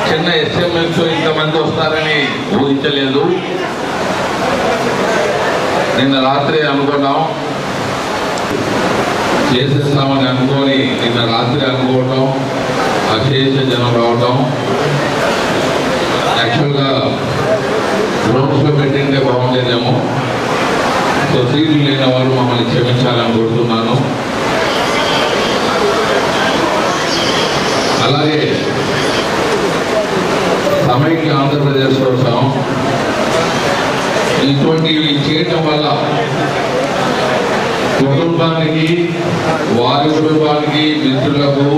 చిన్న ఎస్ఎంఎస్ ఇంతమంది వస్తారని ఊహించలేదు. నిన్న రాత్రి అనుకున్నాం చేసేస్తామని అనుకొని నిన్న రాత్రి అనుకోవటం, అశేష జనం రావటం. యాక్చువల్గా గ్రౌండ్స్లో పెట్టింటే బాగుండేదేమో. సో సీట్లు లేని వాళ్ళు మమ్మల్ని క్షమించాలని కోరుతున్నాను. అలాగే సమైక్య ఆంధ్రప్రదేశ్ కోసం ఇటువంటివి చేయటం వల్ల కుటుంబానికి, వారి కుటుంబానికి, మిత్రులకు,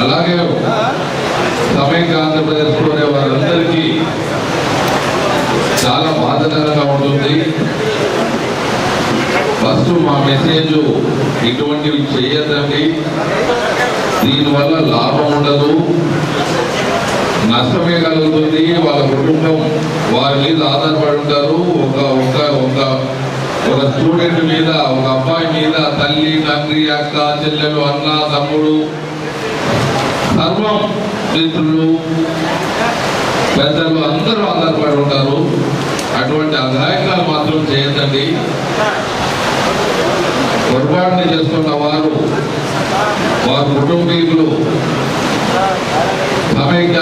అలాగే సమైక్య ఆంధ్రప్రదేశ్ కోరే వారందరికీ చాలా బాధాకరంగా ఉంటుంది. ఫస్ట్ మా మెసేజ్ ఇటువంటివి చేయొద్దండి. దీనివల్ల లాభం ఉండదు, నష్టమే కలుగుతుంది. వాళ్ళ కుటుంబం వారి మీద ఆధారపడి ఉంటారు. ఒక స్టూడెంట్ మీద, ఒక అబ్బాయి మీద తల్లి, తండ్రి, అక్క, చెల్లెలు, అన్న, తమ్ముడు, సర్వం, మిత్రులు, పెద్దలు అందరూ ఆధారపడి ఉంటారు. అటువంటి అఘాయికాలు మాత్రం చేయొద్దండి. పొరపాటుని చేసుకున్న వారు, వారి కుటుంబీకులు సమైక్య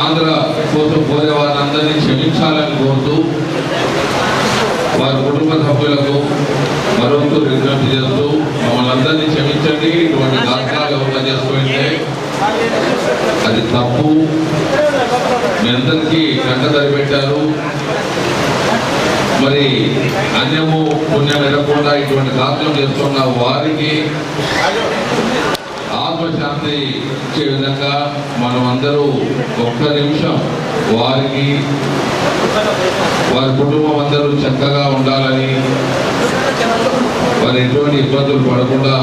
ఆంధ్ర కోసం కోరే వారిని అందరినీ క్షమించాలని కోరుతూ వారి కుటుంబ సభ్యులకు మరొకరు విజ్ఞప్తి చేస్తూ మమ్మల్ని అందరినీ క్షమించండి. ఇటువంటి దాఖలాలు ఎవరైనా చేసుకుంటే అది తప్పు. మీ అందరికీ కంటదరి పెట్టారు. మరి అన్యము పుణ్యం ఎడకుండా ఇటువంటి దాఖలు చేస్తున్న వారికి ఆత్మశాంతి ఇచ్చే విధంగా మనం అందరూ ఒక్క నిమిషం వారికి, వారి కుటుంబం అందరూ చక్కగా ఉండాలని, వారు ఎటువంటి ఇబ్బందులు పడకుండా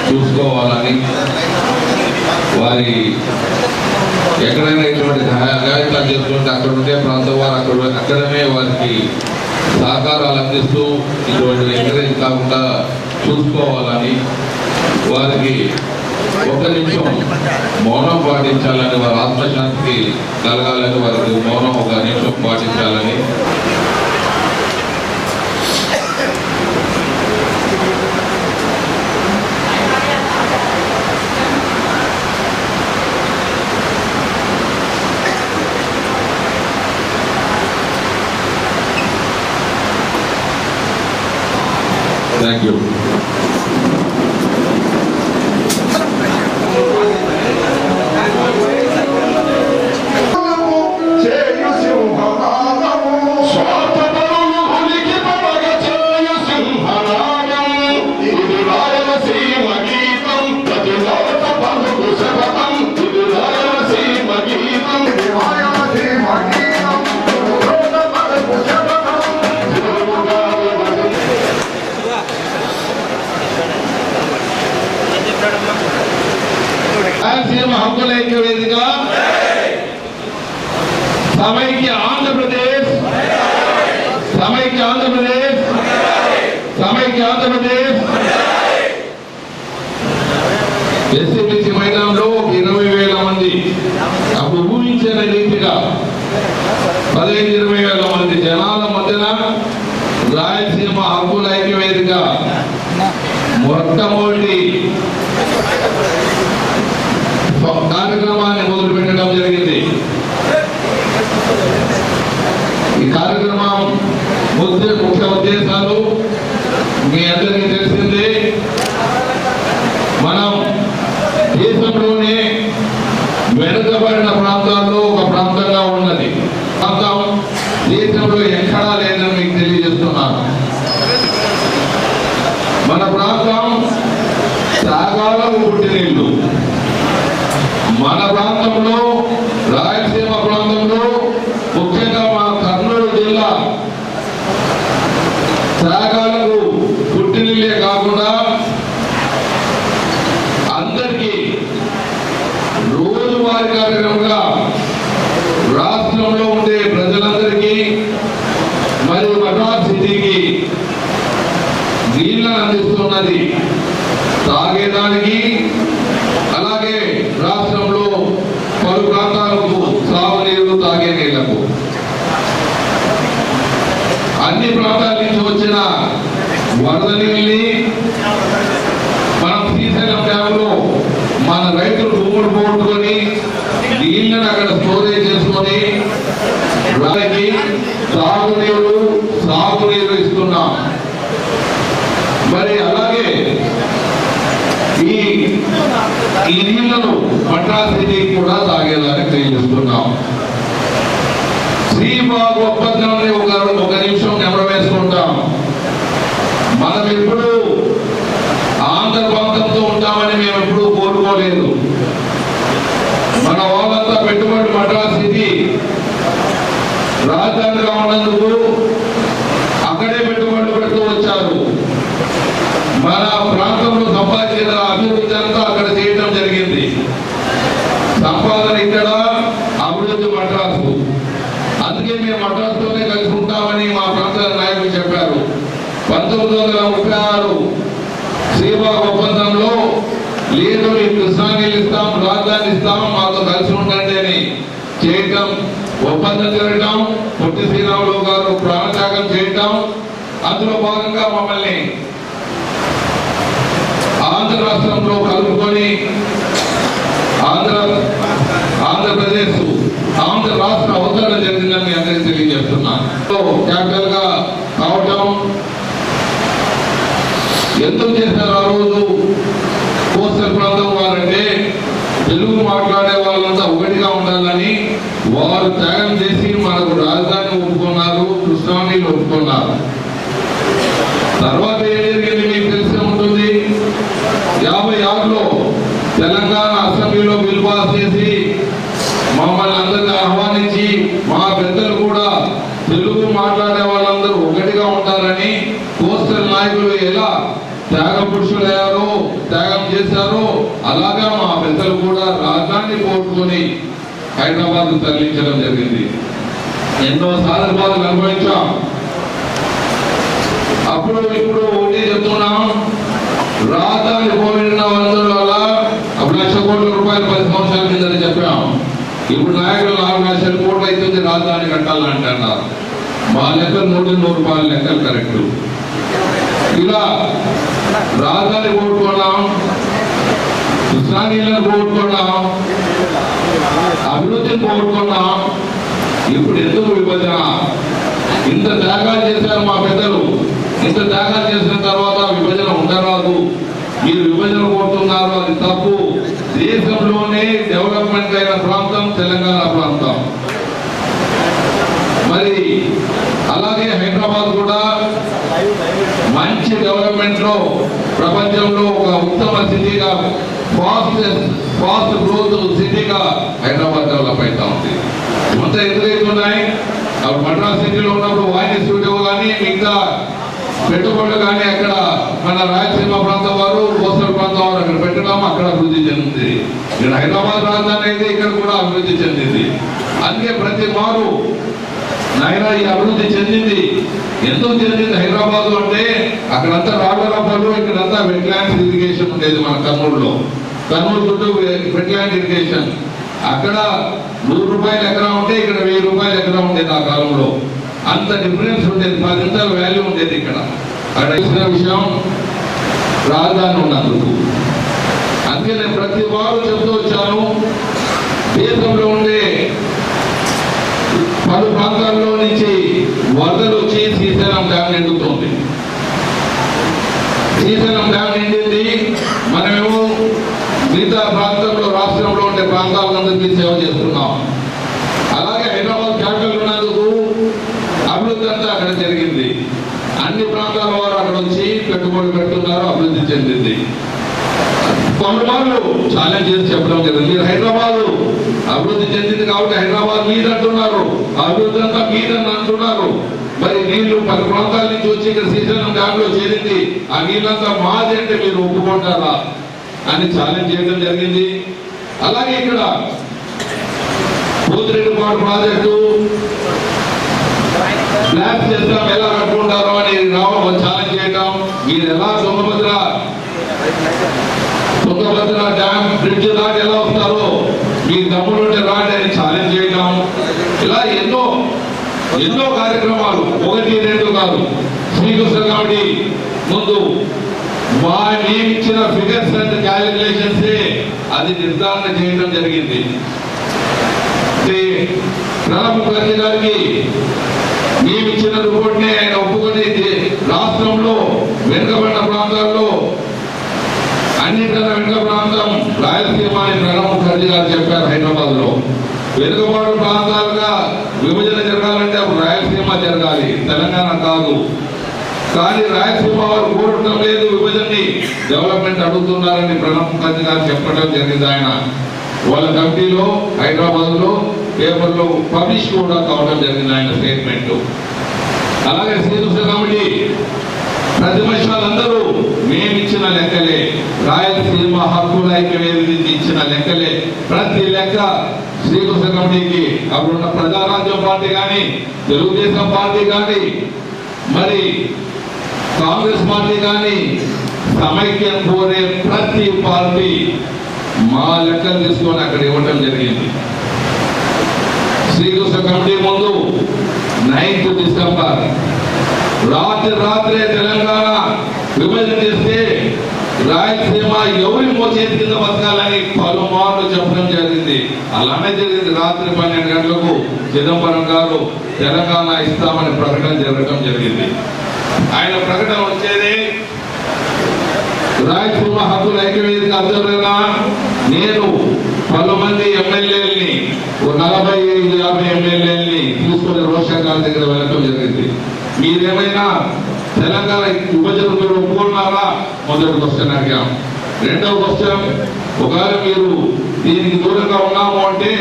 చూసుకోవాలని, వారి ఎక్కడైనా ఇటువంటి అఘాయితాలు చేసుకుంటే అక్కడ ఉండే ప్రాంతం వారు అక్కడనే వారికి సహకారాలు అందిస్తూ ఇటువంటి ఎంకరేజ్ కాకుండా చూసుకోవాలని, వారికి ఒక నిమిషం మౌనం పాటించాలని, వారి ఆత్మశాంతికి కలగాలని వారికి మౌనం ఒక నిమిషం పాటించాలని. Thank you. హక్కుల ఐక్య వేదిక, సమైక్య ఆంధ్రప్రదేశ్, సమైక్య ఆంధ్రప్రదేశ్, సమైక్య ఆంధ్రప్రదేశ్. ఎస్సీబీసీ మైదానంలో 20,000 మంది, అప్పుడు ఊహించిన రీతిగా 15-20,000 మంది జనాల మధ్యన రాయలసీమ హక్కుల ఐక్య వేదిక మొట్టమొదటి కార్యక్రమాన్ని మొదలు పెట్టడం జరిగింది. ఈ కార్యక్రమం ముఖ్య ఉద్దేశాలు మీ అందరికీ తెలిసిందే. మనం దేశంలోనే వెనుకబడిన ప్రాంతాల్లో ఒక ప్రాంతంగా ఉన్నది. ప్రాంతం దేశంలో ఎక్కడా లేదని మన ప్రాంతం త్యాగాలకు పుట్టినిల్లు. మన ప్రాంతంలో రాయలసీమ ప్రాంతంలో ముఖ్యంగా మా కర్నూలు జిల్లా త్యాగాలకు పుట్టినిల్లే కాకుండా అందరికీ రోజువారీ కార్యక్రమంగా రాష్ట్రంలో ఉండే ప్రజలందరికీ మరియు మద్రాస్ సిటీకి నీళ్లను అందిస్తున్నది. తాగేదానికి అలాగే రాష్ట్రంలో పలు ప్రాంతాలకు సాగునీరు తాగే నీళ్లకు అన్ని ప్రాంతాల నుంచి వచ్చిన వరద నీళ్ళని మనం శ్రీశైలం డ్యాంలో మన రైతులు భూములు పోగొట్టుకొని నీళ్ళని అక్కడ స్టోరేజ్ చేసుకొని వాళ్ళకి సాగునీరు ఇస్తున్నాం. మరి అలాగే ఈ నీళ్లను మద్రాస్ సిటీకి కూడా తాగేదానికి తెలియజేస్తున్నాం. శ్రీబాబు ఒప్పందాన్ని ఒక నిమిషం నెమరవేసుకుంటాం. మనం ఎప్పుడు ఆంధ్ర ప్రాంతంతో ఉంటామని మేము ఎప్పుడూ కోరుకోలేదు. మన వాళ్ళంతా పెట్టుబడి మద్రాస్ సిటీ రాజధానిగా ఉన్నందుకు అక్కడే పెట్టుబడులు పెడుతూ వచ్చారు. మన ప్రాంతంలో సంపాదించిన అభివృద్ధి అంతా అక్కడ చేయడం జరిగింది. సంపాదన ఇక్కడ, అభివృద్ధి మద్రాసు. అందుకే మేము మద్రాసులోనే కలిసి ఉంటామని మా ప్రాంత నాయకులు చెప్పారు. 1936 శ్రీబాబు ఒప్పందంలో లేదు మీకు కృష్ణా నీళ్ళు ఇస్తాం, రాజధాని ఇస్తాం, మాతో కలిసి ఉండండి అని చేయటం, ఒప్పందం జరగడం, పొట్టి శ్రీరాములు గారు ప్రాణత్యాగం చేయటం, అందులో భాగంగా మమ్మల్ని ఆంధ్ర రాష్ట్రంలో కలుపుకొని ఆంధ్రప్రదేశ్ ఆంధ్ర రాష్ట్ర అవతరణ జరిగిందని మీ అందరికీ తెలియజేస్తున్నాను. క్యాపిటల్ గా కావటం ఎందుకు చేశారు ఆ రోజు? కోస్టల్ ప్రాంతం వారంటే తెలుగు మాట్లాడే వాళ్ళంతా ఒకటిగా ఉండాలని వారు త్యాగం చేసి మనకు రాజధాని ఒప్పుకున్నారు, కృష్ణా నీళ్ళు ఒప్పుకున్నారు. తర్వాత ఏం జరిగింది మీకు తెలిసే ఉంటుంది. 56లో తెలంగాణ అసెంబ్లీలో బిల్ పాస్ చేసి మమ్మల్ని అందరినీ ఆహ్వానించి మా పెద్దలు కూడా తెలుగు మాట్లాడే వాళ్ళందరూ ఒకటిగా ఉంటారని కోస్టల్ నాయకులు ఎలా త్యాగ పురుషులయ్యారో, త్యాగం చేశారో అలాగా మా పెద్దలు కూడా రాజధాని కోరుకొని హైదరాబాద్ తరలించడం జరిగింది. ఎన్నో సాధనబాధలు అనుభవించాం. అప్పుడు ఇప్పుడు ఒకటి చెప్తున్నాం, రాజధాని పోయిన వాళ్ళందరూ అలా అప్పుడు 1,00,000 కోట్ల రూపాయలు 10 సంవత్సరాల కింద చెప్పాం. ఇప్పుడు నాయకులు 4,00,000 కోట్లు అవుతుంది రాజధాని కట్టాలని అంటున్నారు. మా లెక్కలు 100 రూపాయల లెక్కలు కరెక్ట్. ఇలా రాజధాని కోరుకున్నాం, కృష్ణా నీళ్ళని కోరుకున్నాం, అభివృద్ధిని కోరుకున్నాం. ఇప్పుడు ఎందుకు విభజన? ఇంత త్యాగాలు చేశారు మా పెద్దలు. ఇంత త్యాగాలు చేసిన తర్వాత విభజన ఉండరాదు. మీరు విభజన కోరుతున్నారు, అది తప్పు. దేశంలోనే డెవలప్మెంట్ అయిన ప్రాంతం తెలంగాణ ప్రాంతం. మరి అలాగే హైదరాబాద్ కూడా మంచి డెవలప్మెంట్ లో ప్రపంచంలో ఒక ఉత్తమ సిటీగా, ఫాస్ట్ గ్రోత్ సిటీగా హైదరాబాద్ డెవలప్ అవుతా ఉంది. ఇంత ఎదురవుతున్నాయి. అప్పుడు మద్రాస్ సిటీలో ఉన్నప్పుడు వాయిస్ స్టూడియో కానీ మిగతా పెట్టుబడులు కానీ అక్కడ మన రాయలసీమ ప్రాంతం వారు, కోస్టల్ ప్రాంతం వారు అక్కడ పెట్టడం అక్కడ అభివృద్ధి చెందింది. ఇక్కడ హైదరాబాద్ రాజధాని అయితే ఇక్కడ కూడా అభివృద్ధి చెందింది. అందుకే ప్రతి మారు నాయన ఈ అభివృద్ధి చెందింది. ఎందుకు చెందింది హైదరాబాద్ అంటే అక్కడంతా రాళ్ళపల్లు, ఇక్కడంతా వెట్లాండ్స్ ఇరిగేషన్ ఉండేది. మన కర్నూలులో చుట్టూ వెట్లాండ్ ఇరిగేషన్. అక్కడ 100 రూపాయలు ఎకరా ఉంటే ఇక్కడ 1000 రూపాయలు ఎకరా ఉండేది ఆ కాలంలో. అంత డిఫరెన్స్ ఉండేది, 10 వాల్యూ ఉండేది ఇక్కడ. అక్కడ ఇచ్చిన విషయం రాజధాని ఉన్నందుకు. అందుకే నేను ప్రతి వారు చెప్తూ వచ్చాను, దేశంలో ఉండే పలు ప్రాంతాల్లో నుంచి వరదలు వచ్చి శ్రీశైలం డ్యామ్ నిండుతోంది. శ్రీశైలం డ్యామ్ నిండింది. మనమేమో మిగతా ప్రాంతంలో, రాష్ట్రంలో ఉండే ప్రాంతాలందరికీ సేవ చేస్తున్నాం. అలాగే హైదరాబాద్ క్యాపిటల్ ఉన్నందుకు అభివృద్ధి అంతా అక్కడ జరిగింది. అన్ని ప్రాంతాల వారు అక్కడ వచ్చి పెట్టుబడి పెడుతున్నారు, అభివృద్ధి చెందింది. కొన్నిమార్లు ఛాలెంజ్ చేసి చెప్పడం జరిగింది, మీరు హైదరాబాద్ అభివృద్ధి చెందింది కాబట్టి హైదరాబాద్ మీద అంటున్నారు, అభివృద్ధి అంతా మీదని అంటున్నారు. మరి నీళ్లు 10 ప్రాంతాల నుంచి వచ్చి ఇక్కడ శ్రీశైలం డ్యామ్ లో చేరింది, ఆ నీళ్ళంతా మాది అంటే మీరు ఒప్పుకుంటారా అని ఛాలెంజ్ చేయడం జరిగింది. అలాగే ఇక్కడ పోతిరెడ్డిపాడు ప్రాజెక్టు స్లాబ్ చేస్తాం, ఎలా కట్టుకుంటారో అని రావడం ఛాలెంజ్ చేయడం, మీరు ఎలా తుంగభద్ర డ్యామ్ బ్రిడ్జ్ దాటి ఎలా వస్తారో మీ దమ్ములుంటే రాండి అని ఛాలెంజ్ చేయడం, ఇలా ఎన్నో కార్యక్రమాలు 1, 2 కాదు. శ్రీకృష్ణ కమిటీ ముందు మేమిచ్చిన ఫిగర్స్ అండ్ క్యాలిక్యులేషన్స్ అది నిర్ధారణ చేయడం జరిగింది. ప్రణబ్ ముఖర్జీ గారికి మేమిచ్చిన రిపోర్ట్ ని ఆయన ఒప్పుకొని రాష్ట్రంలో వెనుకబడిన ప్రాంతాల్లో అన్నింటికన్నా వెనుక ప్రాంతం రాయలసీమ అని ప్రణబ్ ముఖర్జీ గారు చెప్పారు. హైదరాబాద్ లో వెనుకబాటు ప్రాంతాలుగా విభజన జరగాలంటే అప్పుడు రాయలసీమ జరగాలి, తెలంగాణ కాదు. కానీ రాయలసీమ వారు కోరటం లేదు, విభజనని డెవలప్మెంట్ అడుగుతున్నారని ప్రణబ్ ముఖర్జీ గారు చెప్పడం జరిగింది. ఆయన వాళ్ళ కమిటీలో హైదరాబాద్ లో పేపర్లో పబ్లిష్ కూడా కావడం జరిగింది ఆయన స్టేట్మెంట్. అలాగే శ్రీకృష్ణ కమిటీ ప్రతిపక్షాలందరూ మేమిచ్చిన లెక్కలే, రాయలసీమ హక్కుల ఐక్యవేదిక ఇచ్చిన లెక్కలే, ప్రతి లెక్క శ్రీకృష్ణ కమిటీకి అప్పుడున్న ప్రజారాజ్యం పార్టీ కానీ, తెలుగుదేశం పార్టీ కానీ, మరి కాంగ్రెస్ పార్టీ కానీ, సమైక్యం కోరే ప్రతి పార్టీ మా లెక్కలు తీసుకొని అక్కడ ఇవ్వటం జరిగింది. శ్రీకృష్ణ కమిటీ ముందు 9th డిసెంబర్ రాత్రే తెలంగాణ విభజన చేస్తే రాయలసీమ ఎవరి మోచేతి కింద బతకాలని పలుమార్లు చెప్పడం జరిగింది. అలానే జరిగింది. రాత్రి 12 గంటలకు చిదంబరం గారు తెలంగాణ ఇస్తామని ప్రకటన జరగడం జరిగింది. ఆయన ప్రకటన వచ్చేది రాయలసీమ హక్కుల ఐక్యవేదిక అధ్యక్షులుగా నేను 10 మంది ఎమ్మెల్యేలని 45-50 ఎమ్మెల్యేలని తీసుకుని రోషన్ గారి దగ్గర వెళ్ళడం జరిగింది. మీరేమైనా తెలంగాణ విభజన మీరు ఒప్పుకున్నారా? మొదటి క్వశ్చన్ అడిగాం. రెండవ క్వశ్చన్, ఒకవేళ మీరు దీనికి దూరంగా ఉన్నాము అంటే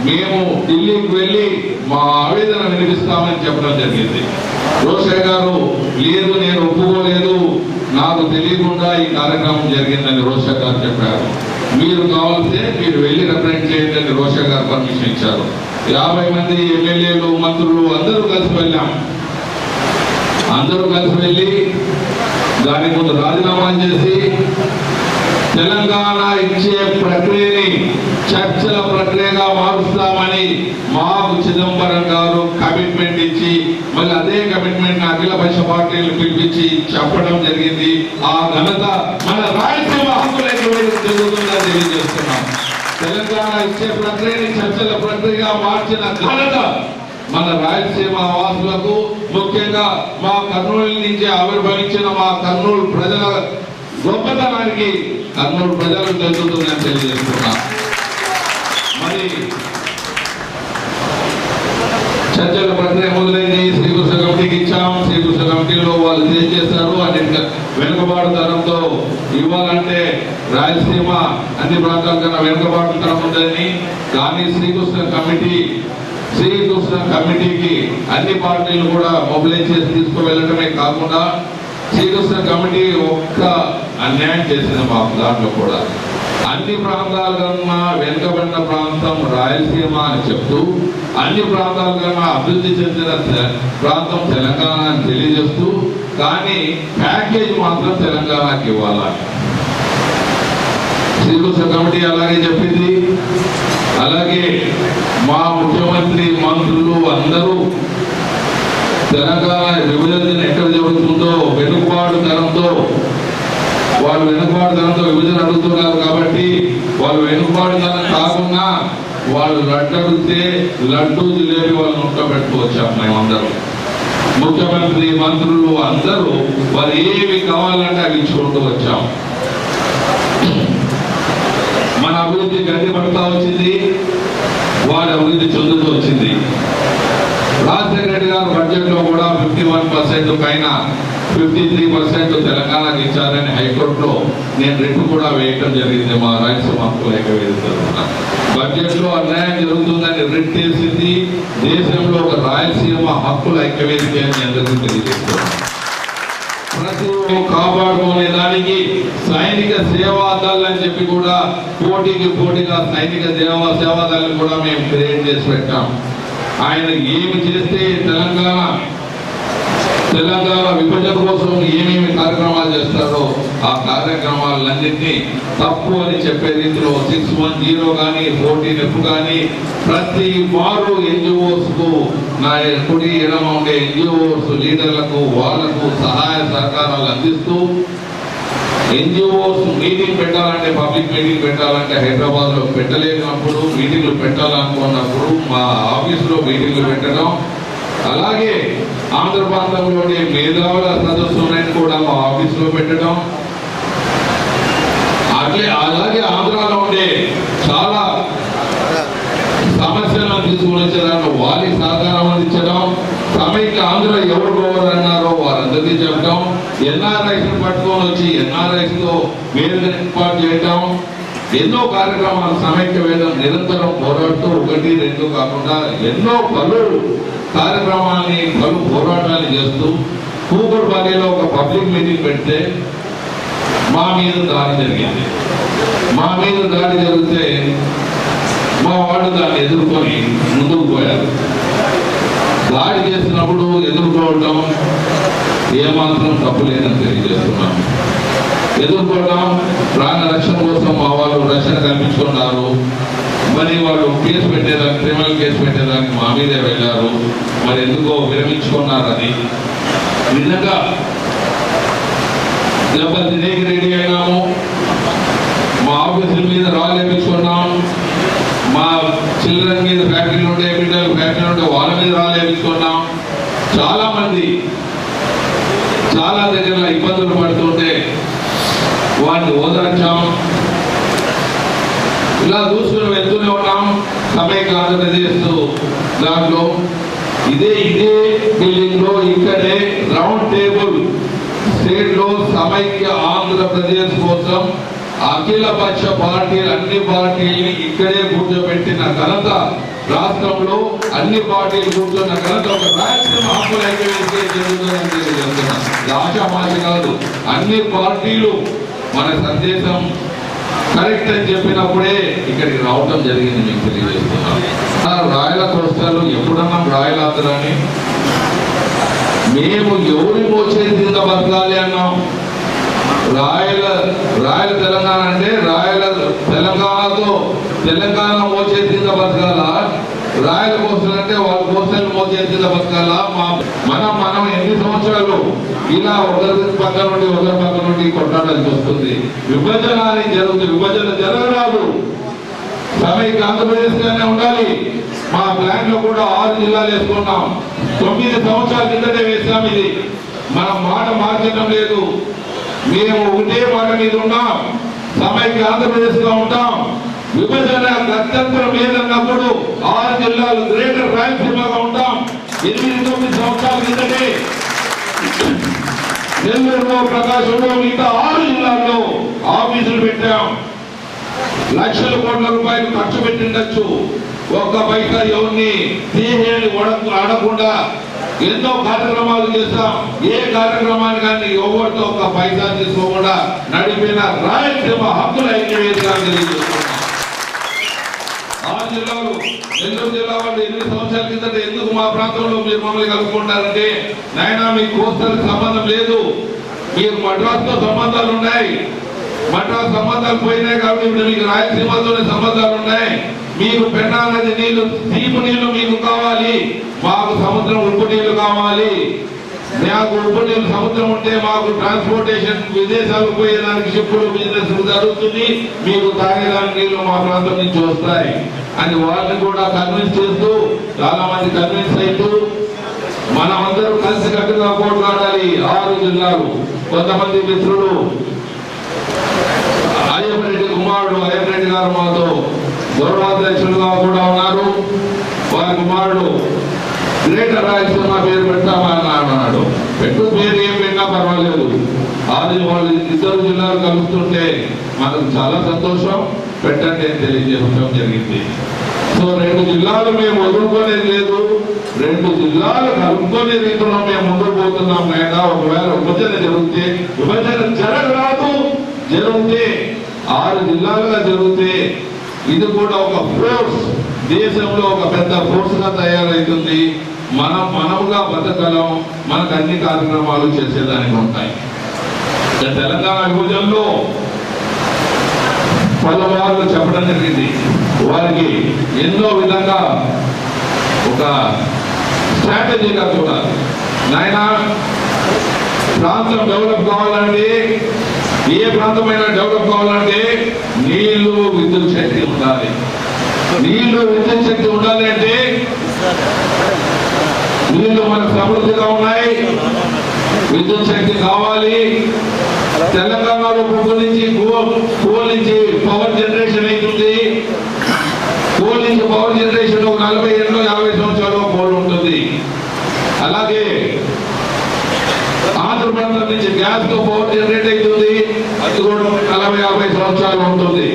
మేము ఢిల్లీకి వెళ్ళి మా ఆవేదన వినిపిస్తామని చెప్పడం జరిగింది. రోషన్ గారు లేదు, నేను ఒప్పుకోలేదు, నాకు తెలియకుండా ఈ కార్యక్రమం జరిగిందని రోషన్ గారు చెప్పారు. మీరు కావాల్సే మీరు వెళ్ళి రిప్రజెంట్ చేయండి అని రోషన్ గారు పర్మిషన్ ఇచ్చారు. 50 మంది ఎమ్మెల్యేలు, మంత్రులు అందరూ కలిసి వెళ్ళాం. అందరూ కలిసి వెళ్ళి దాని ముందు రాజీనామా చేసి తెలంగాణ ఇచ్చే ప్రక్రియని చర్చల ప్రక్రియగా మారుస్తామని మాకు చిదంబరం గారు కమిట్మెంట్ ఇచ్చి, మళ్ళీ అదే కమిట్మెంట్ అఖిల పక్ష పార్టీలు పిలిపించి చెప్పడం జరిగింది. ఆ ఘనత మన రాయలసీమ హక్కులకు జరుగుతుందని తెలియజేస్తున్నాం. తెలంగాణ ఇచ్చే ప్రక్రియని చర్చల ప్రక్రియగా మార్చిన ఘనత మన రాయలసీమ వాసులకు, ముఖ్యంగా మా కర్నూలు నుంచి ఆవిర్భవించిన మా కర్నూలు ప్రజల గొప్పతనానికి కర్నూలు ప్రజలకు జరుగుతుందని తెలియజేస్తున్నా. మరి చర్చల ప్రక్రియ మొదలైంది. శ్రీకృష్ణ కమిటీకి ఇచ్చాం. శ్రీకృష్ణ కమిటీలో వాళ్ళు ఏం చేశారు, అన్ని వెనుకబాటుతనంతో ఇవ్వాలంటే రాయలసీమ అన్ని ప్రాంతాల కన్నా వెనుకబాటుతనం ఉందని, కానీ శ్రీకృష్ణ కమిటీకి అన్ని పార్టీలు కూడా మొబిలైజ్ చేసి తీసుకువెళ్ళడమే కాకుండా శ్రీకృష్ణ కమిటీ ఒక్క అన్యాయం చేసింది మాకు. దాంట్లో కూడా అన్ని ప్రాంతాల కన్నా వెనుకబడిన ప్రాంతం రాయలసీమ అని చెప్తూ, అన్ని ప్రాంతాల కన్నా అభివృద్ధి చెందిన ప్రాంతం తెలంగాణ అని తెలియజేస్తూ, కానీ ప్యాకేజ్ మాత్రం తెలంగాణకి ఇవ్వాలని శ్రీకృష్ణ కమిటీ అలాగే చెప్పింది. అలాగే మా ముఖ్యమంత్రి, మంత్రులు అందరూ తెలంగాణ విభజన ఎక్కడ జరుగుతుందో వెనుకబాటుతనంతో విభజన అడుగుతున్నారు కాబట్టి వాళ్ళు వెనుకబాటుతనం కాకుండా వాళ్ళు లడ్డు అడిగితే లడ్డు జిలేబీ వాళ్ళని నోట్లో పెట్టుకోవచ్చాం. మేమందరం ముఖ్యమంత్రి, మంత్రులు అందరూ వారు ఏమి కావాలంటే అవి ఇచ్చుకుంటూ వచ్చాం. మన అభివృద్ధి గడ్డి పడుతూ వచ్చింది, వారి అభివృద్ధి చెందుతూ వచ్చింది. రాజశేఖర రెడ్డి గారు బడ్జెట్ లో కూడా 51% పైన 53% తెలంగాణకి ఇచ్చారని హైకోర్టులో నేను రిట్ కూడా వేయటం జరిగింది. మా రాయలసీమ హక్కుల ఐక్యవేదిక తరఫున బడ్జెట్లో అన్యాయం జరుగుతుందని రిట్ చేసింది దేశంలో ఒక రాయలసీమ హక్కుల ఐక్యవేదిక అని అందరికీ తెలియజేస్తున్నాను. ప్రతి కాపాడుకునే దానికి సైనిక సేవా దళ్ అని చెప్పి కూడా పోటీగా సైనిక సేవా దళ్ కూడా మేము క్రియేట్ చేసి పెట్టాం. ఆయన ఏమి చేస్తే తెలంగాణ విభజన కోసం ఏమేమి కార్యక్రమాలు చేస్తారో ఆ కార్యక్రమాలన్నింటినీ తప్పు అని చెప్పే రీతిలో 610 కానీ 14F కానీ ప్రతి వారు NGOs కు నా కుడి ఎడమ ఉండే NGOs లీడర్లకు వాళ్లకు సహాయ సహకారాలు అందిస్తూ NGOs మీటింగ్ పెట్టాలంటే పబ్లిక్ మీటింగ్ పెట్టాలంటే హైదరాబాద్ లో పెట్టలేనప్పుడు మీటింగ్లు పెట్టాలనుకున్నప్పుడు మా ఆఫీసులో మీటింగ్లు పెట్టడం, అలాగే ఆంధ్ర ప్రాంతంలోని మేధావుల సదస్సులను కూడా మా ఆఫీసులో పెట్టడం, అలాగే ఆంధ్రాలో ఉండే చాలా సమస్యలను తీసుకుని వచ్చేదాన్ని వారికి సహకారం అందించడం, సమైక్య ఆంధ్ర ఎవరు అన్నారో వారందరికీ చెప్పడం, NRIs పట్టుకొని వచ్చి NRIs తో వేదిక ఏర్పాటు చేయడం, ఎన్నో కార్యక్రమాలు సమైక్య వేదం నిరంతరం పోరాడుతూ 1, 2 కాకుండా ఎన్నో పలు కార్యక్రమాన్ని పలు పోరాటాన్ని చేస్తూ కూకట్పల్లిలో ఒక పబ్లిక్ మీటింగ్ పెడితే మా మీద దాడి జరిగింది. మా మీద దాడి జరిగితే మా వాళ్ళు దాన్ని ఎదుర్కొని ముందుకు పోయారు. దాడి చేసినప్పుడు ఎదుర్కోవడం ఏమాత్రం తప్పు లేదని తెలియజేస్తున్నాం. ఎదుర్కోవడం ప్రాణ రక్షణ కోసం మా వాళ్ళు రక్షణ కల్పించుకున్నారు. మరి వాళ్ళు కేసు పెట్టేదానికి క్రిమినల్ కేసు పెట్టేదానికి మా మీదే వెళ్ళారు. మరి ఎందుకో విరమించుకున్నారని నిజంగా దెబ్బతినేకి రెడీ అయినాము. మా ఆఫీసుల మీద రాలేపించుకున్నాం. మా చిల్డ్రన్ మీద ఫ్యాక్టరీలు ఉండే బిడ్డలు ఫ్యాక్టరీలు ఉంటే వాళ్ళ మీద రాలేపించుకున్నాం. చాలా మంది చాలా దగ్గర ఇబ్బందులు పడుతుంటే వాటిని ఓదార్చాం. ఇలా చూసుకుని వెళ్తూనే ఉన్నాం. సమైక్య ఆంధ్రప్రదేశ్ దాంట్లో ఇదే బిల్డింగ్ లో ఇక్కడే రౌండ్ టేబుల్ స్టేట్ లో సమైక్య ఆంధ్రప్రదేశ్ కోసం అఖిల పక్ష పార్టీలు అన్ని పార్టీలని ఇక్కడే కూర్చోబెట్టిన ఘనత, రాష్ట్రంలో అన్ని పార్టీలు కూర్చున్న ఘనత ఒక రాయలసీమ హక్కుల ఐక్యవేదికే జరుగుతుందని తెలియజేస్తున్నాం. ఆశామాషి కాదు, అన్ని పార్టీలు మన సందేశం కరెక్ట్ అని చెప్పినప్పుడే ఇక్కడికి రావటం జరిగింది. మీకు తెలియజేస్తున్నాం. రాయల కోస్తాలు ఎప్పుడన్నా రాయలాంధ్రాని మేము ఎవరి మోచేతి కింద బతకాలి అన్నాం. రాయల తెలంగాణ అంటే తెలంగాణతో తెలంగాణ మోచేతి కింద బతకాల, రాయల కోస్తలు అంటే వాళ్ళ కోస్తలు మోచేతి కింద బతకాల. మనం ఎన్ని సంవత్సరాలు ఇలా ఒకరి పక్క నుండి కొట్టాడాల్సి వస్తుంది. విభజన అని జరుగుతుంది. విభజన జరగరాదు. సమైక్య ఆంధ్రప్రదేశ్ గానే ఉండాలి. మా ప్లాన్ లో కూడా 6 జిల్లాలు వేసుకున్నాం. 9 సంవత్సరాల కిందటే వేసాం. ఇది మనం మాట మార్చడం లేదు. మేము ఒకటే మాట మీద ఉన్నాం. సమైక్య ఆంధ్రప్రదేశ్ గా ఉంటాం. విభజన గత్యంతరం లేదన్నప్పుడు 6 జిల్లాలు గ్రేటర్ రాయలసీమగా ఉంటాం. 8-9 సంవత్సరాల కిందటే నెల్లూరులో, ప్రకాశంలో, మిగతా 6 జిల్లాల్లో ఆఫీసులు పెట్టాం. లక్షల కోట్ల రూపాయలు ఖర్చు పెట్టిండొచ్చు. ఒక్క పైసా ఎవరిని తీసేని ఆడకుండా ఎన్నో కార్యక్రమాలు చేస్తాం. ఏ కార్యక్రమాన్ని కానీ ఎవరితో ఒక్క పైసా తీసుకోకుండా నడిపిన రాయలసీమ హక్కుల ఐక్యవేదిక తెలియజేస్తున్నాం. 6 జిల్లాలు, నెల్లూరు జిల్లా వాళ్ళు 8 సంవత్సరాల కిందట ఎందుకు మా ప్రాంతంలో మీరు మమ్మల్ని కలుపుకుంటారంటే, నాయన మీకు కోస్తాలకు సంబంధం లేదు, మీరు మద్రాసుతో సంబంధాలు ఉన్నాయి. మద్రాసు సంబంధాలు పోయినాయి కాబట్టి ఇప్పుడు మీకు రాయలసీమతోనే సంబంధాలు ఉన్నాయి. మీకు పెన్నా నది నీళ్లు, తీపు నీళ్లు మీకు కావాలి, మాకు సముద్రం ఉప్పు నీళ్లు కావాలి. మాకు ఉప్పు నీళ్లు సముద్రం ఉంటే మాకు ట్రాన్స్పోర్టేషన్ విదేశాలకు పోయేదానికి షిప్పులు బిజినెస్ జరుగుతుంది. మీకు తాగేదానికి నీళ్లు మా ప్రాంతం నుంచి వస్తాయి అని వాళ్ళని కూడా కన్విన్స్ చేస్తూ, చాలా మంది కన్విన్స్ అవుతూ మనమందరూ కలిసి కట్టుగా పోట్లాడాలి. 6 జిల్లాలు. కొంతమంది మిత్రులు అయ్యప్పరెడ్డి కుమారుడు అయ్యప్పరెడ్డి గారు మాతో గౌరవాధ్యక్షులుగా కూడా ఉన్నారు. వారి కుమారుడు గ్రేటర్ రాయలసీమ పేరు పెడతామని అన్నాడు. పెట్టు పేరు ఏం పెట్టినా అది వాళ్ళు ఇద్దరు జిల్లాలు కలుస్తుంటే మనకు చాలా సంతోషం. పెట్టండి అని తెలియజేయడం జరిగింది. సో 2 జిల్లాలు మేము వదులుకోలేదు లేదు, 2 జిల్లాలు కలుపుకొని రీతిలో మేము ముందుకు పోతున్నాం. అయినా ఒకవేళ విభజన జరిగితే, విభజన జరగరాదు, జరిగితే 6 జిల్లాలుగా జరిగితే ఇది కూడా ఒక ఫోర్స్, దేశంలో ఒక పెద్ద ఫోర్స్ గా తయారవుతుంది. మనముగా బతకలం, మనకు అన్ని కార్యక్రమాలు చేసేదానికి ఉంటాయి. తెలంగాణ విభజనలో పలుమార్లు చెప్పడం జరిగింది. వారికి ఎన్నో విధంగా ఒక స్ట్రాటజీగా చూడాలి. నాయన ప్రాంతం డెవలప్ కావాలంటే, ఏ ప్రాంతమైనా డెవలప్ కావాలంటే నీళ్లు, విద్యుత్ శక్తి ఉండాలి. నీళ్లు, విద్యుత్ శక్తి ఉండాలి అంటే నీళ్లు మనకు సమృద్ధిగా ఉన్నాయి, విద్యుత్ శక్తి కావాలి. తెలంగాణలో కోల్ నుంచి పవర్ జనరేషన్ అవుతుంది. కోల్ నుంచి పవర్ జనరేషన్ 40 ఏళ్ళు 50 సంవత్సరాలు కోల్ ఉంటుంది. అలాగే ఆంధ్ర ప్రాంతం నుంచి గ్యాస్ తో పవర్ జనరేట్ అవుతుంది, అది కూడా 40-50 సంవత్సరాలు ఉంటుంది.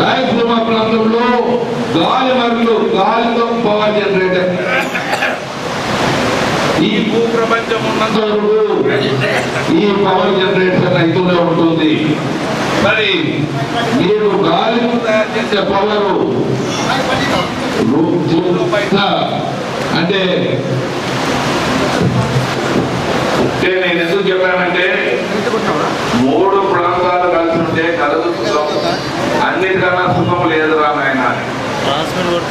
రాయలసీమ ప్రాంతంలో గాలితో పవర్ జనరేటర్, ఈ భూప్రపంచం ఉన్నంత వరకు ఈ పవర్ జనరేషన్ అయితూనే ఉంటుంది. మరి మీరు గాలితో తయారు చేసే పవర్ అంటే నేను ఎందుకు చెప్పానంటే 3 ప్రాంతాలు కలిసి ఉంటే కలుగుతున్నాం, అన్నిటికన్నా సుఖం లేదురా నాయన.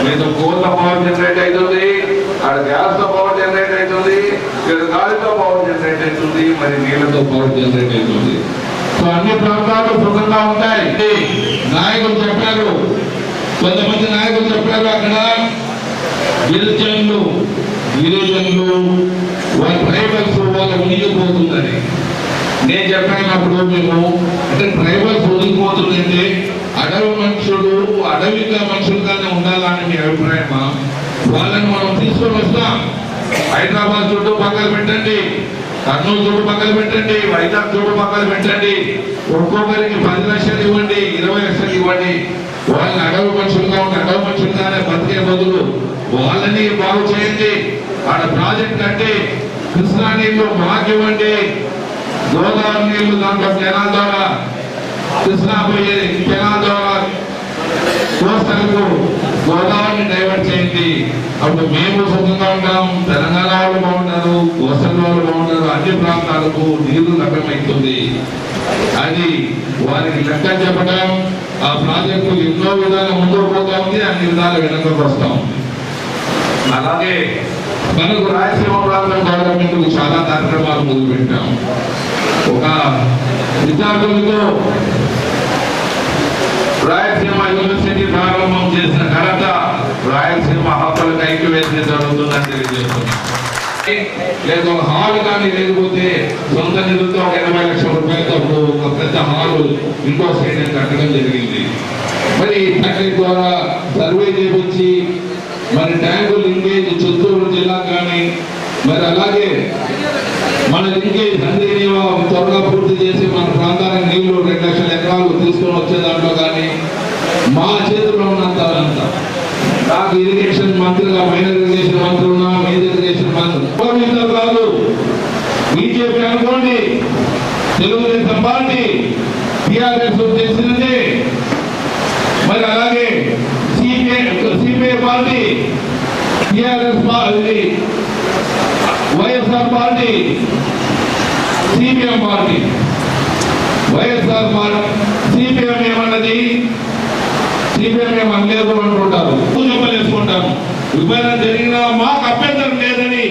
మీరు కోళ్ళ పవర్ జనరేట్ అవుతుంది, అక్కడ గ్యాస్ తో పవర్ జనరేట్ అవుతుంది, ఇక్కడ గాలితో పవర్ జనరేట్ అవుతుంది, మరి నీళ్లతో పవర్ జనరేట్ అవుతుంది. సో అన్ని ప్రాంతాలు సుఖంగా ఉంటాయి. నాయకులు చెప్పారు, కొంతమంది నాయకులు చెప్పారు అక్కడ గిరిజనులు వాళ్ళ ట్రైబల్స్ వాళ్ళ మునిగిపోతుందని. నేను చెప్పినప్పుడు మేము అంటే ట్రైబల్స్ మునిగిపోతుందంటే అడవిగా మనుషులుగానే ఉండాలని మీ అభిప్రాయమా? వాళ్ళని మనం తీసుకొని వస్తాం. హైదరాబాద్ చుట్టూ పక్కన పెట్టండి, కర్నూలు చుట్టూ పక్కన పెట్టండి, వైజాగ్ చుట్టూ పక్కన పెట్టండి, ఒక్కొక్కరికి 10 లక్షలు ఇవ్వండి, 20 లక్షలు ఇవ్వండి. వాళ్ళని అడవి మనుషులుగానే బతికే బదులు వాళ్ళని బాగు చేయండి. ఆడ ప్రాజెక్ట్ కట్టి కృష్ణా నీళ్లు మాకివ్వండి, గోదావరి నీళ్లు దాంట్లో కెనాల్ ద్వారా కృష్ణా పోయే కెనాల్ ద్వారా కోస్తలకు గోదావరిని డైవర్ట్ చేయండి. అప్పుడు మేము సుఖంగా ఉంటాం, తెలంగాణ వాళ్ళు బాగుంటారు, కోస్టల్ వాళ్ళు బాగుంటారు, అన్ని ప్రాంతాలకు నీళ్లు లభ్యమవుతుంది. అది వారికి లెక్క చెప్పడం, ఆ ప్రాజెక్టు ఎన్నో విధాలు ముందుకు పోతా ఉంది, అన్ని విధాలు వెనకకు వస్తా ఉంది. అలాగే మనకు రాయలసీమ ప్రాంతం గవర్నమెంట్ చాలా కార్యక్రమాలు మొదలు పెట్టాం. ఒక విద్యార్థులతో రాయలసీమ యూనివర్సిటీ ప్రారంభం చేసిన ఘనత రాయలసీమ హక్కులకు ఐక్యవేదిక జరుగుతుందని తెలియజేస్తున్నాం. లేదు ఒక హాల్ కానీ లేకపోతే సొంత నిధులతో 80 లక్షల రూపాయలతో ఒక పెద్ద హాల్ ఇంకో స్టేడియం కట్టడం జరిగింది. మరి ఫ్యాక్టరీ ద్వారా సర్వే చేయించి మరి ట్యాంకు లింకేజ్ చిత్తూరు జిల్లా కానీ, మరి అలాగే మన లింకేజ్ అందరినీ త్వరగా పూర్తి చేసి మన ప్రాంతానికి నీళ్లు 2 లక్షల ఎకరాలు తీసుకొని వచ్చే దాంట్లో కానీ మా చేతిలో ఉన్నంత నాకు ఇరిగేషన్ మంత్రిగా, మైనర్ ఇరిగేషన్ మంత్రి ఉన్నా, మేజర్ ఇరిగేషన్ మంత్రి కాదు. బీజేపీ అనుకోండి, తెలుగుదేశం పార్టీ, టిఆర్ఎస్ చేసినది, మరి అలాగే CPI party, TRS party, YSR party, CPM party. YSR party CPM ఏమన్నది, సిపిఎం ఏమనలేదు అంటుంటారు, పూజలు వేసుకుంటాము. విభజన జరిగినా మాకు అభ్యంతరం లేదని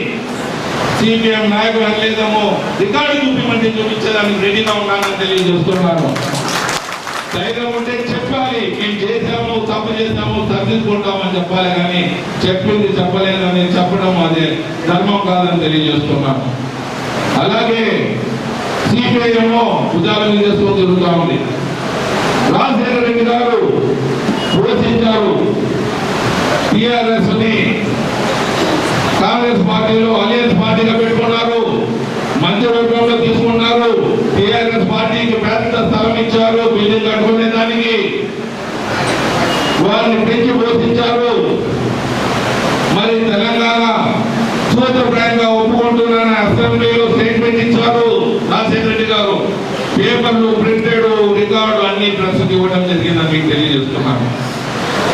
సిపిఎం నాయకులు అనలేదేమో, రికార్డు చూపించమంటే చూపించేదానికి రెడీగా ఉన్నానని తెలియజేస్తున్నాను. ధైర్యం ఉంటే చెప్పాలి, మేము చేసాము, తప్పు చేసాము, సరిదిద్దుకుంటామని చెప్పాలి, కానీ చెప్పింది చెప్పలేదని చెప్పడం అదే ధర్మం కాదని తెలియజేస్తున్నాను. అలాగే సిపిఐ ఏమో భుజాల మీద చేసుకొని తిరుగుతా ఉంది. రాజశేఖర రెడ్డి గారు పోషించారు టిఆర్ఎస్ ని, కాంగ్రెస్ పార్టీలో అలయన్స్ పార్టీగా పెట్టుకున్నారు, మంత్రివర్గంలో తీసుకున్నారు. టిఆర్ఎస్ ఎంత స్థలం ఇచ్చారు బిల్డింగ్ కట్టుకునే దానికి, వారిని పెంచి పోషించారు. మరి తెలంగాణ సూత్రప్రాయంగా ఒప్పుకుంటున్నారని అసెంబ్లీలో స్టేట్మెంట్ ఇచ్చారు రాజశేఖర రెడ్డి గారు. పేపర్లు, ప్రింటెడ్, రికార్డు అన్ని ప్రస్తుతం ఇవ్వడం జరిగిందని మీకు తెలియజేస్తున్నాను.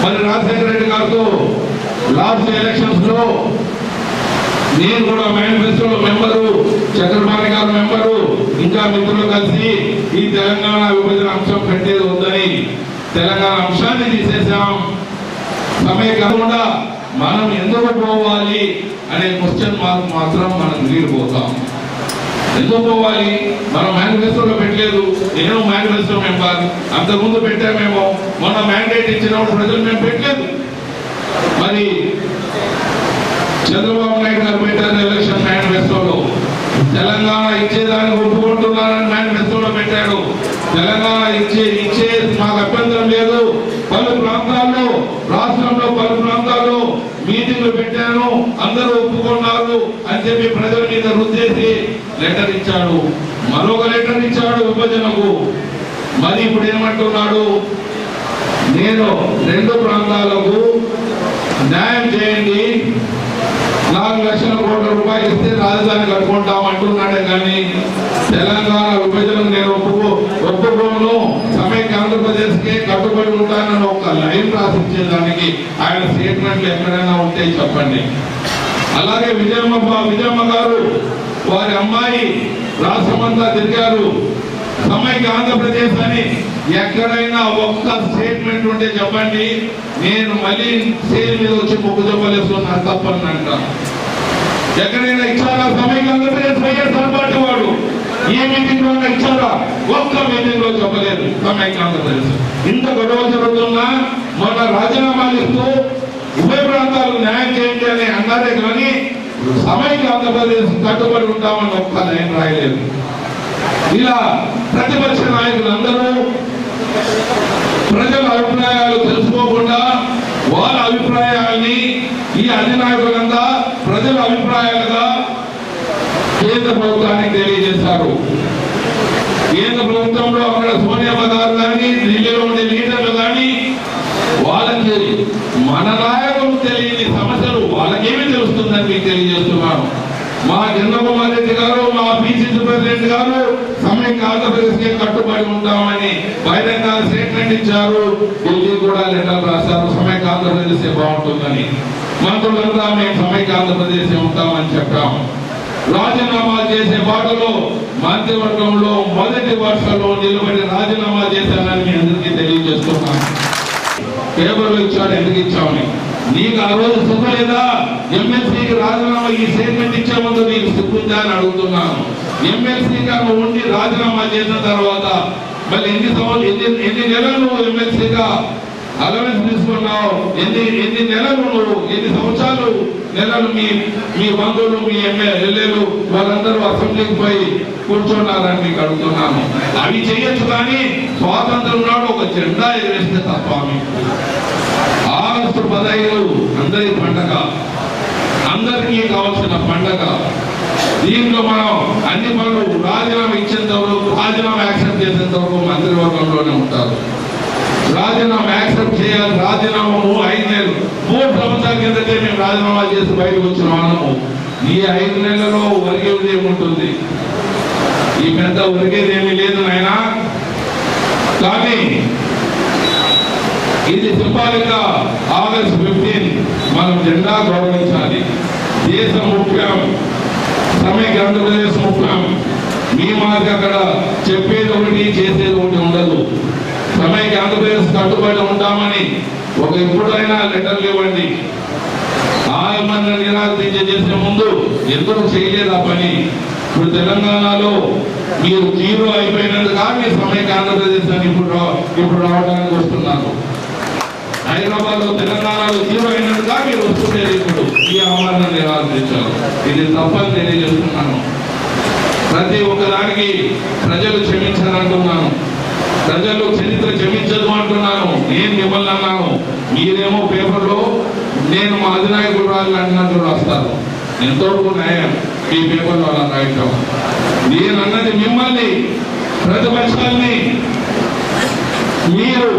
మరి రాజశేఖర రెడ్డి గారితో లాస్ట్ ఎలక్షన్స్ లో నేను కూడా మేనిఫెస్టోలో మెంబరు, చక్రపాణి గారు మెంబరు, ఇంకా మిత్రులు కలిసి ఈ తెలంగాణ విభజన అంశం పెట్టేది వద్దని తెలంగాణ అంశాన్ని తీసేసాం. సమయం కాకుండా మనం ఎందుకు పోవాలి అనే క్వశ్చన్ మార్క్ మాత్రం మనం మిగిలిపోతాం. ఎందుకు పోవాలి? మనం మేనిఫెస్టోలో పెట్టలేదు. నేను మేనిఫెస్టో మెంబర్, అంతకుముందు పెట్టామేమో. మొన్న మ్యాండేట్ ఇచ్చినప్పుడు ప్రజలు మేము పెట్టలేదు. మరి చంద్రబాబు నాయుడు గారు పెట్టారు ఎలక్షన్ మేనిఫెస్టోలో. తెలంగాణ ఇచ్చేదాన్ని ఒప్పుకుంటున్నారని మేనిఫెస్టోలో పెట్టాడు. తెలంగాణ ఇచ్చే మాకు అభ్యంతరం లేదు. పలు ప్రాంతాల్లో, రాష్ట్రంలో పలు ప్రాంతాల్లో మీటింగ్లు పెట్టాను, అందరూ ఒప్పుకున్నారు అని చెప్పి ప్రజల మీద రుద్దేసి లెటర్ ఇచ్చాడు. మరొక లెటర్ ఇచ్చాడు విభజనకు. మరి ఇప్పుడు ఏమంటున్నాడు? నేను 2 ప్రాంతాలకు న్యాయం చేయండి, 4 లక్షల కోట్ల రూపాయలు ఇస్తే రాజధాని కట్టుకుంటాం అంటున్నాడే కానీ తెలంగాణ విభజనకు నేను ఒప్పుకోను, సమైక్య ఆంధ్రప్రదేశ్కే కట్టుబడి ఉంటానని ఒక లైన్ రాసిచ్చేదానికి ఆయన స్టేట్మెంట్లు ఎక్కడైనా ఉంటే చెప్పండి. అలాగే విజయమ్మ గారు వారి అమ్మాయి రాష్ట్రమంతా తిరిగారు. సమైక్య ఆంధ్రప్రదేశ్ అని ఎక్కడైనా ఒక్క స్టేట్మెంట్ ఉంటే చెప్పండి. నేను మళ్ళీ స్టేజ్ మీద వచ్చి మొక్కు చెప్పలేస్తున్నా తప్పని అంట. ఎక్కడైనా ఇచ్చారా సమైక్య ఆంధ్రప్రదేశ్? వైఎస్ఆర్ పార్టీ వాడు ఏ మీటింగ్ లో ఇచ్చారా? ఒక్క మీటింగ్ లో చెప్పలేదు సమైక్య ఆంధ్రప్రదేశ్. ఇంత గొడవ జరుగుతున్నా మొన్న రాజీనామాలు ఇస్తూ ఉభయ ప్రాంతాలకు న్యాయం చేయండి అని అన్నారే కానీ సమైక్య ఆంధ్రప్రదేశ్ కట్టుబడి ఉంటామని ఒక్క లైన్ రాయలేదు. ఇలా ప్రతిపక్ష నాయకులందరూ ప్రజల అభిప్రాయాలు తెలుసుకోకుండా వాళ్ళ అభిప్రాయాల్ని ఈ అధినాయకులంతా ప్రజల అభిప్రాయాలుగా కేంద్ర ప్రభుత్వానికి తెలియజేశారు. కేంద్ర ప్రభుత్వంలో అక్కడ సోనియా గారు కానీ, ఢిల్లీలో ఉండే లీడర్లు కానీ వాళ్ళకి మన నాయకులు తెలియని సమస్యలు వాళ్ళకేమీ తెలుస్తుందని మీకు తెలియజేస్తున్నాను. మా చంద్రబాబు రెడ్డి గారు, మా పిసిసి ప్రెసిడెంట్ గారు సమైక్య ఆంధ్రప్రదేశ్కి కట్టుబడి ఉంటామని బహిరంగ స్టేట్మెంట్ ఇచ్చారు. ఢిల్లీ కూడా లెటర్ రాశారు సమైక్య ఆంధ్రప్రదేశ్ బాగుంటుందని. మంత్రులంతా మేము సమైక్య ఆంధ్రప్రదేశ్ ఉంటామని చెప్పాం. రాజీనామా చేసే బాటలో మంత్రివర్గంలో మొదటి వరుసలో నిలబడి రాజీనామా చేశానని మీ అందరికీ తెలియజేస్తున్నాను. పేపర్లు ఇచ్చాడు, ఎందుకు ఇచ్చామని. నీకు ఆ రోజు సిగ్గు లేదా? ఎమ్మెల్సీకి రాజీనామా ఈ స్టేట్మెంట్ ఇచ్చే ముందు నీకు సిగ్గుందా అని అడుగుతున్నాను. ఎమ్మెల్సీగా నువ్వు ఉండి రాజీనామా చేసిన తర్వాత మళ్ళీ ఎన్ని నెలలు నువ్వు ఎమ్మెల్సీగా అలవెన్స్ తీసుకున్నావు? ఎన్ని నెలలు నువ్వు, ఎన్ని సంవత్సరాలు నెలలు మీ బంధువులు, మీ ఎమ్మెల్యేలు వాళ్ళందరూ అసెంబ్లీకి పోయి కూర్చున్నారని మీకు అడుగుతున్నాను. అవి చేయొచ్చు కానీ స్వాతంత్రం నాడు ఒక జెండా ఎగరేస్తే తప్ప. ఆగస్టు 15 అందరి పండగ, అందరికీ కావాల్సిన పండగ. దీంట్లో మనం అన్ని పనులు రాజీనామా ఇచ్చేంత వరకు, రాజీనామా యాక్సెప్ట్ చేసేంత వరకు మంత్రివర్గంలోనే ఉంటారు. రాజీనామా యాక్సెప్ట్ చేయాలి. రాజీనామా 5 నెలలు, 3 సంవత్సరాల కిందటే మేము రాజీనామా చేసి బయటకు వచ్చిన వాళ్ళము. ఈ 5 నెలలలో ఒరిగేది ఏముంటుంది? ఈ పెద్ద ఒరిగేది ఏమీ లేదు నాయన. కానీ ఇది సింబాలిక్గా ఆగస్టు 15 మనం జెండా గౌరవించాలి. దేశం ముఖ్యం, సమైక్య ఆంధ్రప్రదేశ్ ముఖ్యం. మీ మాకు అక్కడ చెప్పేది ఒకటి చేసేది ఒకటి ఉండదు. సమైక్య ఆంధ్రప్రదేశ్ కట్టుబడి ఉంటామని ఎప్పుడైనా లెటర్లు ఇవ్వండి. ఆయమన్న నిరాకరించ చేసే ముందు ఎందుకు చేయలేదు ఆ పని? ఇప్పుడు తెలంగాణలో మీరు 0 అయిపోయినందుకు మీరు సమైక్య ఆంధ్రప్రదేశ్ అని ఇప్పుడు రావడానికి వస్తున్నారు. హైదరాబాద్ లో తెలంగాణలో 0 అయినందుకు మీరు వస్తుండేది. ఇప్పుడు ఈ ఆహ్వానం నిరాకరించారు. ఇది తప్పని తెలియజేస్తున్నాను. ప్రతి ఒక్కదానికి ప్రజలు క్షమించారంటున్నాను. ప్రజలు చరిత్ర క్షమించదు అంటున్నాను. నేను మిమ్మల్ని అన్నాను, మీరేమో పేపర్లో నేను మా అధినాయకుడు రాజు అన్నట్టు రాస్తారు. ఎంతవరకు న్యాయం? ఈ పేపర్లో అలా రాయటం. నేను అన్నది మిమ్మల్ని ప్రతిపక్షాన్ని మీరు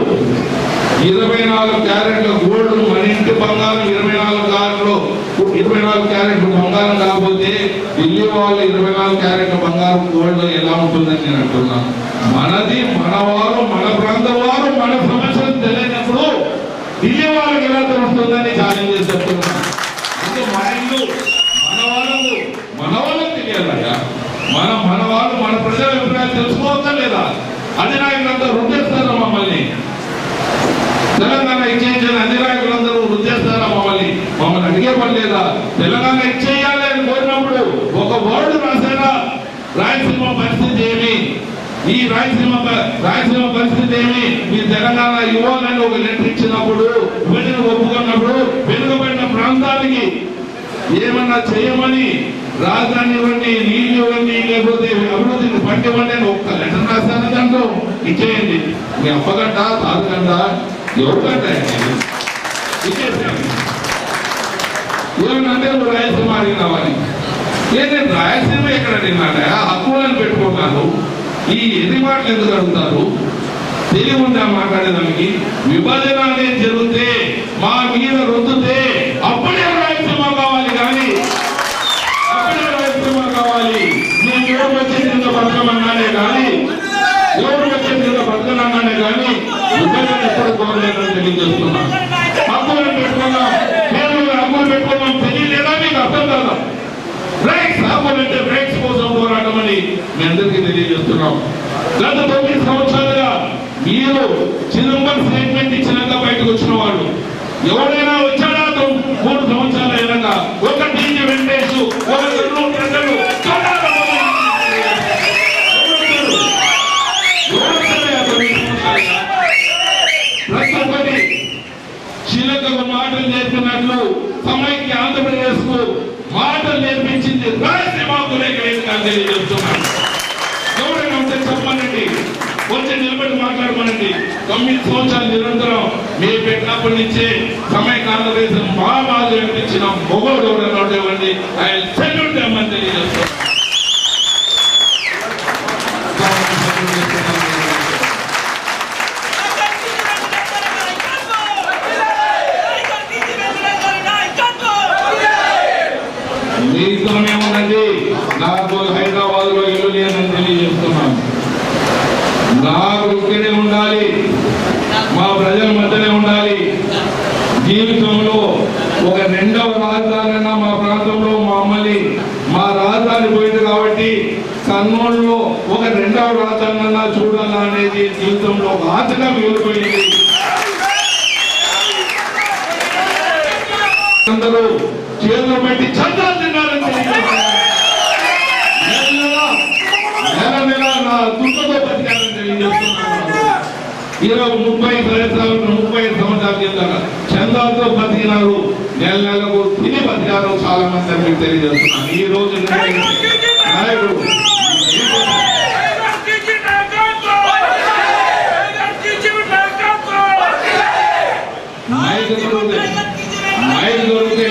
24 క్యారెట్ల గోల్డ్ మన ఇంటి బంగారం 24 క్యారెట్ల బంగారం కాకపోతే ఢిల్లీ వాళ్ళు 24 క్యారెట్ల బంగారం గోల్డ్ ఎలా ఉంటుందని నేను అంటున్నాను. మనది మనవారు, మన ప్రాంతం వారు, మన సమస్యలు తెలియనప్పుడు ఢిల్లీ వాళ్ళకి ఎలా తెలుస్తుందని ఛాలెంజ్ చేసి చెప్తున్నాను. అంటే మన ఇల్లు మన వాళ్ళకి తెలియాలయ్యా. మన వాళ్ళు మన ప్రజల అభిప్రాయాలు తెలుసుకోవచ్చా లేదా? అధినాయకులంతా రుద్దేస్తారా మమ్మల్ని? తెలంగాణ ఇచ్చేయించిన అధినాయకులందరూ రుద్దేస్తారా మమ్మల్ని అడిగే పని లేదా? తెలంగాణ ఇచ్చేయాలి అని కోరినప్పుడు ఒక వర్డ్ రాసారా? రాయలసీమ పరిస్థితి ఏమి, ఈ రాయలసీమ పరిస్థితి ఏమి, ఈ తెలంగాణ ఇవ్వాలని ఒక లెటర్ ఇచ్చినప్పుడు, విభజన ఒప్పుకున్నప్పుడు వెనుకబడిన ప్రాంతానికి ఏమన్నా చేయమని రాజధాని ఇవ్వండి, నీళ్లు ఇవ్వండి, లేకపోతే అభివృద్ధిని పట్టివ్వండి అని ఒక్క లెటర్ రాస్తాను. దాంట్లో ఇచ్చేయండి. మీ అప్పగంట తాతగంట ఎవరికంట ఇచ్చేసేయండి. ఏమనంటే నువ్వు రాయలసీమ అడిగినావని. నేను రాయలసీమ ఎక్కడ అడిగినాడా? హక్కులను పెట్టుకున్నాను. ఈ ఎన్ని మాటలు ఎందుకు అడుగుతారు? తెలివి ఉందా మాట్లాడేదానికి? విభజన అనేది జరిగితే మా మీద రుద్దుతే అప్పుడే రాయలసీమ కావాలి, కానీ అప్పుడే రాయలసీమ కావాలి. నేను ఎవరు వచ్చే కింద బతకమన్నానే కానీ, ఎవరు వచ్చే కింద బతకనన్నానే కానీ విభజన ఎప్పుడు కోరలేదని తెలియజేస్తున్నా. హక్కులను పెట్టుకున్నాం, హక్కులు పెట్టుకున్నాం, తెలియలేదా? మీకు అర్థం కాదా? రైట్స్ హక్కులంటే రైట్స్ కోసం పోరాటం అని మీ అందరికీ తెలియజేస్తున్నాం. గత 9 సంవత్సరాలుగా మీరు చిదంబరం స్టేట్మెంట్ ఇచ్చినాక బయటకు వచ్చిన వాళ్ళు ఎవరైనా వచ్చాడా? 3 సంవత్సరాలు అయినాక ఒక టీజీ వెంకటేష్, ఒక ప్రజలు చిలకకు మాటలు నేర్పినట్లు సమైక్య ఆంధ్రప్రదేశ్ కు మాటలు నేర్పించింది రాయలసీమకు తెలియజేస్తున్నాను. ఎవరైనా ఉంటే చెప్పమనండి, వచ్చి నిలబడి మాట్లాడమనండి. 9 సంవత్సరాలు నిరంతరం మీరు పెట్టినప్పటి నుంచే సమైక్య ఆంధ్రప్రదేశ్ బాగా నేర్పించిన మొగోడు ఎవరైనా ఉండేవండి. ఆయన సెల్యూట్ చేయమని తెలియజేస్తున్నాను. మీతోనే ఉన్నది. నాకు హైదరాబాద్ లో ఇల్లు లేదని తెలియజేస్తున్నాను. నాకు ఇక్కడే ఉండాలి, మా ప్రజల మధ్యనే ఉండాలి. జీవితంలో ఒక 2వ రాజధాని అన్న మా ప్రాంతంలో మా రాజధాని పోయింది కాబట్టి కర్నూలులో ఒక 2వ రాజధాని అన్నా చూడాలా అనేది జీవితంలో ఒక ఆశగా మిగిలిపోయింది. అందరూ చేతులు పెట్టి చంద్రాలు తిన్నారని నెల నా దుఃఖతో బతికారని తెలియజేస్తున్నాను. 30 సంవత్సరాల కింద చంద్రాలతో బతికినారు, నెలకు తిని బతికారు చాలా మంది అని మీకు తెలియజేస్తున్నాను. ఈ రోజు నాయకుడు దొరికితే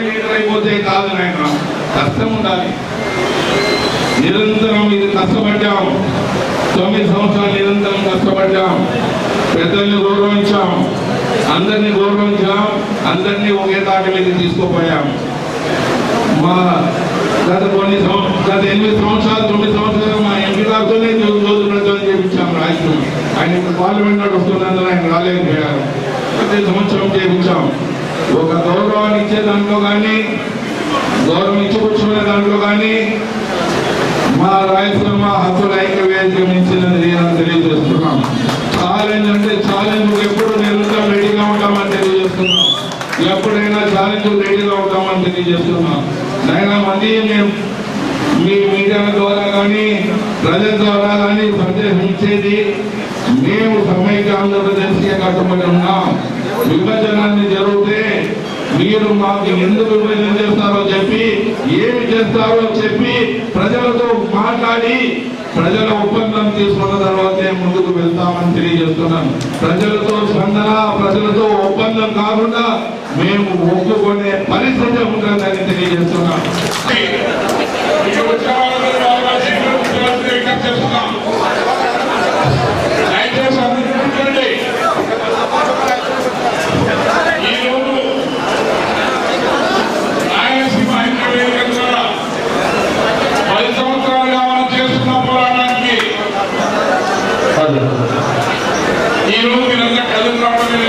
లీడర్ అయిపోతే కాదు నాయన. కష్టం ఉండాలి. నిరంతరం ఇది కష్టపడ్డాం. 9 సంవత్సరాలు నిరంతరం కష్టపడ్డాం. పెద్దల్ని గౌరవించాం, అందరినీ గౌరవించాం, అందరినీ ఒకే తాటి మీద తీసుకుపోయాం. మా గత 8 సంవత్సరాలు 9 సంవత్సరాలు మా ఎంపీ గారితోనే రోజు ప్రజలు చేయించాం. రాష్ట్రం ఆయన పార్లమెంట్ వస్తున్నందున ఆయన రాలేకపోయారు. ప్రతి సంవత్సరం చేయించాం. ఒక గౌరవాన్ని ఇచ్చే దాంట్లో కానీ, గౌరవం ఇచ్చి కూర్చునే దాంట్లో కానీ మా రాయలసీమ హక్కుల ఐక్యవేదిక మించినది నేను తెలియజేస్తున్నాం. ఛాలెంజ్ అంటే ఛాలెంజ్ ఎప్పుడు నిరంతరం రెడీగా ఉంటామని తెలియజేస్తున్నాం. ఎప్పుడైనా ఛాలెంజ్ రెడీగా ఉంటామని తెలియజేస్తున్నాం. అయినా మళ్ళీ మేము మీ మీడియా ద్వారా కానీ ప్రజల ద్వారా కానీ సందేశం ఇచ్చేది, మేము సమైక్య ఆంధ్రప్రదేశ్కే కట్టుబడి ఉన్నాం. విభజనాన్ని జరిగితే మీరు మాకు ఎందుకు విభజన చేస్తారో చెప్పి, ఏమి చేస్తారో చెప్పి ప్రజలతో మాట్లాడి ప్రజల ఒప్పందం తీసుకున్న తర్వాతే ముందుకు వెళ్తామని తెలియజేస్తున్నాను. ప్రజలతో స్పందన, ప్రజలతో ఒప్పందం కాకుండా మేము ఒప్పుకునే పరిస్థితి ఉంటుందని తెలియజేస్తున్నాం.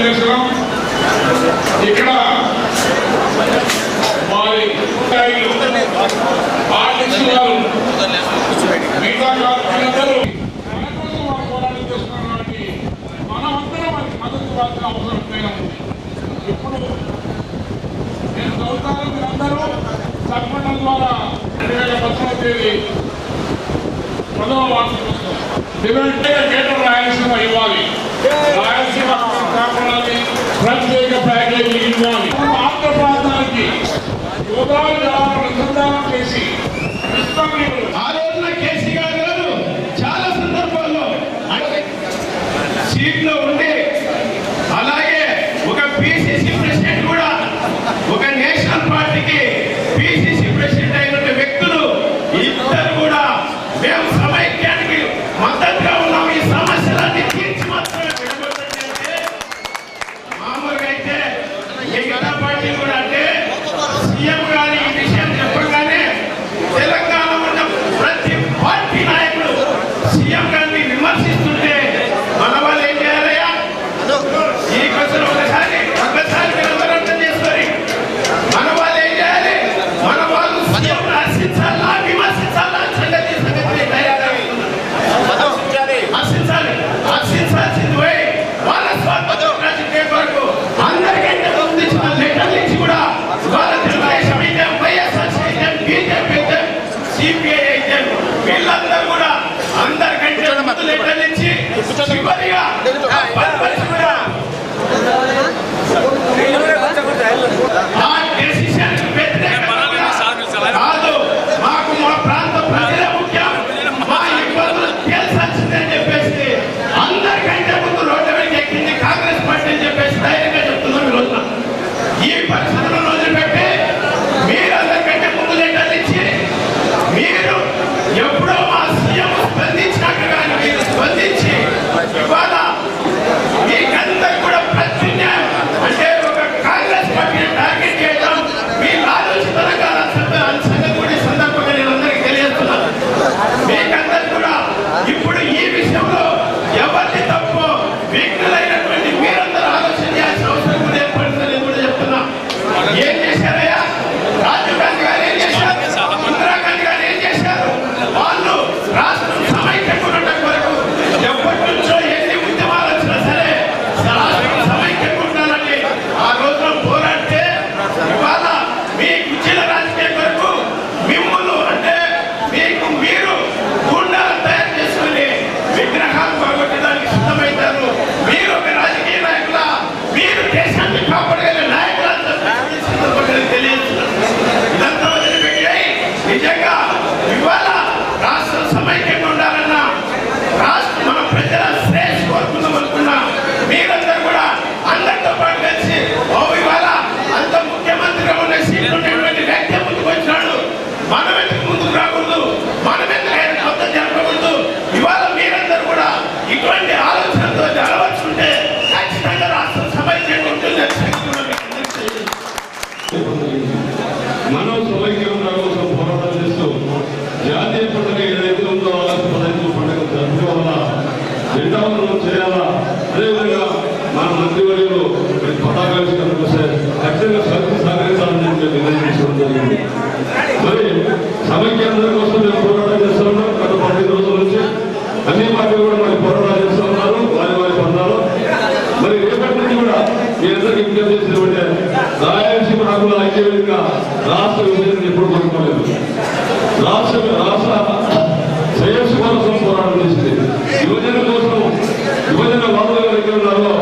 చేస్తున్నాం. ఇక్కడ వారి ఆర్టిస్టులు మిగతా కార్మికులందరూ మన కోసం వారు పోరాటం చేస్తున్నారు కాబట్టి మనమందరం వారికి మద్దతు ఇవ్వాల్సిన అవసరం ఎంతైనా ఉంది. ఇప్పుడు నేను చదువుతాను, మీరందరూ సర్పంచం ద్వారా 2019వ తేదీ 10వ వార్షిక పుస్తకం డిబేట్ కేటర్ రాయలసీమ ఇవ్వాలి, రాయలసీమ కాకుండా ప్రత్యేక ప్యాకేజీ ఇవ్వాలి. ఆంధ్ర ప్రాంతానికి గోదావరి జలాలను అనుసంధానం చేసి ఆ రోజున కేసీఆర్ గారు చాలా సందర్భాల్లో సీట్లో ఉండి అలాగే ఒక పిసిసి ప్రెసిడెంట్ కూడా ఒక నేషనల్ పార్టీకి పిసిసి ప్రెసిడెంట్ అయిన వ్యక్తులు ఇద్దరు కూడా మేము సమైక్యానికి మద్దతుగా ఉన్నాం, ఈ సమస్యలన్నీ తీర్చి మాత్రమే విడగొట్టండి. మామూలుగా అయితే మిగతా పార్టీ కూడా అంటే సీఎం గారి ఈ విషయం చెప్పగానే తెలంగాణ ఉన్న ప్రతి పార్టీ నాయకుడు సీఎం గారిని విమర్శిస్తుంటే మన వాళ్ళు ఏం చేయాలయ్యా? ఈ క్వశ్చన్ ఒకసారి మీరందరూ అర్థం చేసుకోండి. మన వాళ్ళు ఏం చేయాలి? మన వాళ్ళు సీఎం హర్షించాలా విమర్శించాలా సంగతి హర్షించాల్సింది పోయి వాళ్ళ స్వాతంత్రం రాజకీయ కొరకు అందరికంటే ముందు ఇచ్చిన లెటర్లు ఇచ్చి కూడా వాళ్ళ తెలుగుదేశం అయితే వైఎస్ఆర్ అయితే బీజేపీ అయితే సిపిఐ అయితే వీళ్ళందరూ కూడా అందరికంటే ముందు లెటర్లు ఇచ్చి చివరిగా ఆ డెసిషన్ వ్యతిరేకంగా కాదు, మాకు మా ప్రాంత ప్రజలే ముఖ్యం, మా ఇబ్బందులు తేల్చాల్సిందని చెప్పేసి అందరికంటే ముందు రోడ్డు మీద ఎక్కింది కాంగ్రెస్ పార్టీ అని చెప్పేసి ధైర్యంగా చెప్తున్నాం. ఈ రోజున ఈ పరిస్థితులను వదిలిపెట్టి మీరు అందరికంటే ముందు లెటర్లు ఇచ్చి మీరు ఎప్పుడో మా సీఎం స్పందించినాక కానీ మీరు స్పందించి ఇవాళ మీకందరూ కూడా ప్రత్యున్యాయం అంటే ఒక కాంగ్రెస్ పార్టీని టార్గెట్ చేయడం మీరు ఆలోచితంగా సంగతి కూడా ఈ సందర్భంగా నేను అందరికీ తెలియజేస్తున్నాను. మీకందరూ కూడా ఇప్పుడు ఈ విషయంలో ఎవరిని తప్పు వ్యక్తులైనటువంటి మీరందరూ ఆలోచన చేయాల్సిన అవసరం కూడా ఏర్పడుతుందని కూడా చెప్తున్నా. ఏం చేశారయ్యా? రాజీవ్ గాంధీ గారు ఏం చేశారు? ఇందిరాగాంధీ గారు ఏం చేశారు? వాళ్ళు రాష్ట్రం సమైక్యంగా ఉండటం కొరకు ఎప్పటి నుంచో ఎన్ని ఉద్యమాలు వచ్చినా సరే రాష్ట్రం సమైక్యంగా ఉండాలని ఆ రోజున పోరాడితే ఇవాళ మీ కుర్చీల రాజకీయ కొరకు మిమ్మల్ని అంటే మీకు మీరు గుండాలు తయారు చేసుకుని విగ్రహాలు పోగొట్టడానికి సిద్ధమవుతారు. మీరు ఒక రాజకీయ నాయకుల, మీరు దేశాన్ని కాపాడగలిగే నాయకులంతా తెలియజేస్తున్నారు. ఇదంతా వదిలిపెట్టి నిజంగా ఇవాళ రాష్ట్రం సమైక్యంగా ఉండాలన్నా రాష్ట్రం మన ప్రజల శ్రేయస్ కోరుకుందాం అనుకున్నా మీరందరూ కూడా అందరితో పాటు కలిసి ఇవాళ అంత ముఖ్యమంత్రిగా ఉన్న సీట్లు ఉన్నటువంటి వ్యక్తి ముందుకు వచ్చినాడు, మనం ఎందుకు ముందుకు రాకూడదు, మనం ఎందుకు ఆయన కొత్త జరగకూడదు? ఇవాళ మీరందరూ కూడా ఇటువంటి ఆలోచనతో జరగవచ్చుంటే ఖచ్చితంగా రాష్ట్రం సమైక్యంగా ఉంటుందని మనం సమైక్యంగా కోసం పోరాటం చేస్తూ జాతీయ పండుగ ఏదైతే ఉందో ఆగస్టు 15 పండుగ జరుపుకోవాలా, జెండాలను చేయాలా, అదేవిధంగా మన మంత్రివర్యులు పతాకావిష్కరణ వస్తే ఖచ్చితంగా సహకరించాలని చెప్పి నిర్ణయం తీసుకోవడం జరిగింది. మరి సమైక్యాంధ్ర కోసం మేము పోరాటం చేస్తూ ఉన్నాం. గత 15 రోజుల నుంచి అన్ని పార్టీలు కూడా మరి పోరాటాలు చేస్తూ ఉన్నారు వారి పందాలు. మరి రేపటి నుంచి కూడా మీ అందరికీ విజ్ఞప్తి చేసినటువంటి రాయలసీమ హక్కుల ఐక్యవేదిక రాష్ట్ర విభజన ఎప్పుడు కోరుకోలేదు. రాష్ట్ర శ్రేయస్సు కోసం పోరాటం చేసింది. విభజన కోసం విభజన వాదులు ఎవరైతే ఉన్నారో,